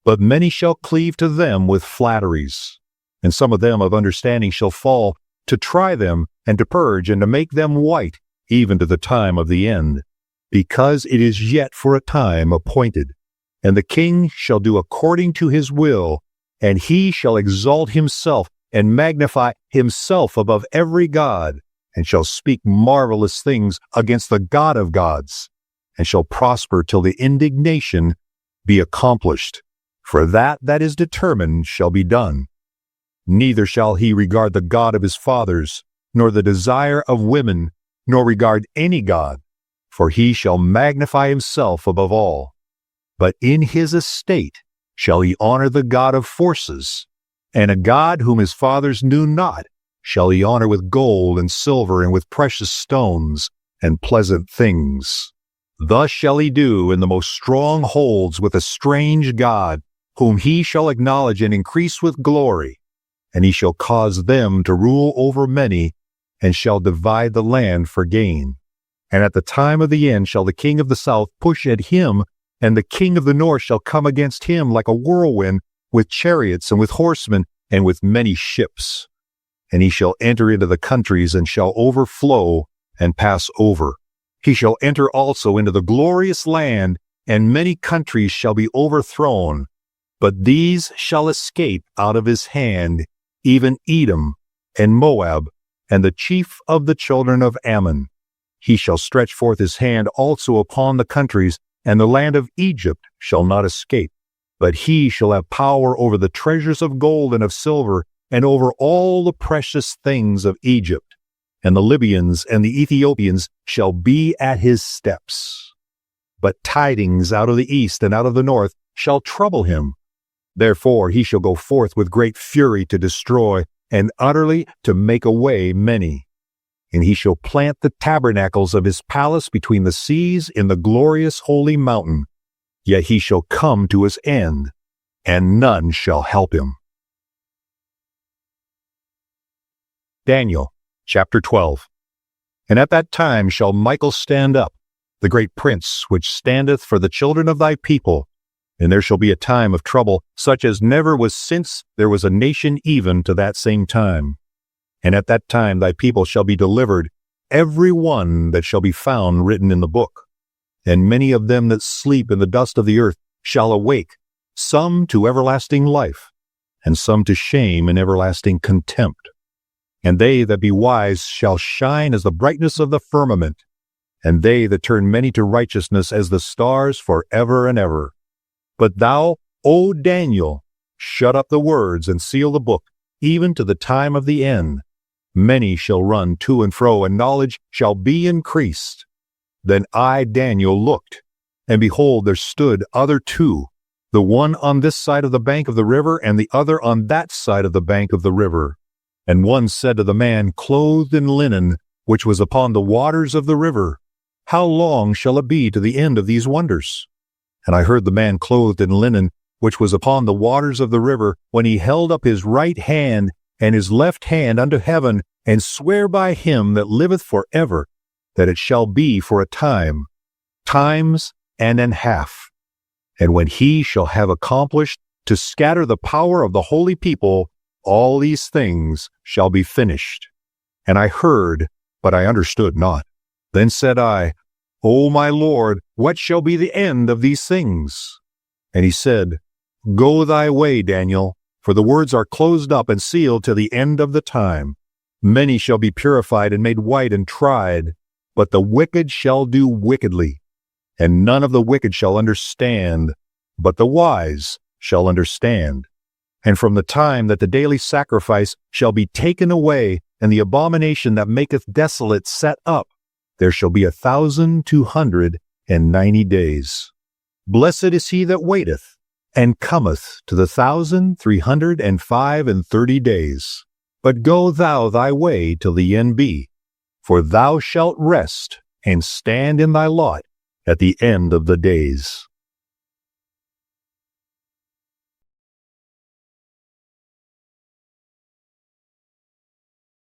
But many shall cleave to them with flatteries. And some of them of understanding shall fall, to try them, and to purge, and to make them white, even to the time of the end, because it is yet for a time appointed. And the king shall do according to his will, and he shall exalt himself, and magnify himself above every god, and shall speak marvelous things against the God of gods, and shall prosper till the indignation be accomplished. For that is determined shall be done. Neither shall he regard the God of his fathers, nor the desire of women, nor regard any god, for he shall magnify himself above all. But in his estate shall he honor the God of forces, and a God whom his fathers knew not shall he honor with gold and silver and with precious stones and pleasant things. Thus shall he do in the most strong holds with a strange God, whom he shall acknowledge and increase with glory. And he shall cause them to rule over many, and shall divide the land for gain. And at the time of the end shall the king of the south push at him, and the king of the north shall come against him like a whirlwind, with chariots and with horsemen, and with many ships. And he shall enter into the countries, and shall overflow and pass over. He shall enter also into the glorious land, and many countries shall be overthrown. But these shall escape out of his hand, even Edom and Moab, and the chief of the children of Ammon. He shall stretch forth his hand also upon the countries, and the land of Egypt shall not escape. But he shall have power over the treasures of gold and of silver, and over all the precious things of Egypt. And the Libyans and the Ethiopians shall be at his steps. But tidings out of the east and out of the north shall trouble him. Therefore he shall go forth with great fury to destroy, and utterly to make away many. And he shall plant the tabernacles of his palace between the seas in the glorious holy mountain. Yet he shall come to his end, and none shall help him. Daniel, chapter 12. And at that time shall Michael stand up, the great prince, which standeth for the children of thy people. And there shall be a time of trouble, such as never was since there was a nation even to that same time. And at that time thy people shall be delivered, every one that shall be found written in the book. And many of them that sleep in the dust of the earth shall awake, some to everlasting life, and some to shame and everlasting contempt. And they that be wise shall shine as the brightness of the firmament, and they that turn many to righteousness as the stars forever and ever. But thou, O Daniel, shut up the words and seal the book, even to the time of the end. Many shall run to and fro, and knowledge shall be increased. Then I, Daniel, looked, and behold, there stood other two, the one on this side of the bank of the river, and the other on that side of the bank of the river. And one said to the man clothed in linen, which was upon the waters of the river, how long shall it be to the end of these wonders? And I heard the man clothed in linen, which was upon the waters of the river, when he held up his right hand and his left hand unto heaven, and swear by him that liveth for ever, that it shall be for a time, times and an half. And when he shall have accomplished to scatter the power of the holy people, all these things shall be finished. And I heard, but I understood not. Then said I, O my Lord, what shall be the end of these things? And he said, Go thy way, Daniel, for the words are closed up and sealed till the end of the time. Many shall be purified and made white and tried, but the wicked shall do wickedly. And none of the wicked shall understand, but the wise shall understand. And from the time that the daily sacrifice shall be taken away, and the abomination that maketh desolate set up, there shall be 1,290 days. Blessed is he that waiteth, and cometh to the 1,335 days. But go thou thy way till the end be, for thou shalt rest and stand in thy lot at the end of the days.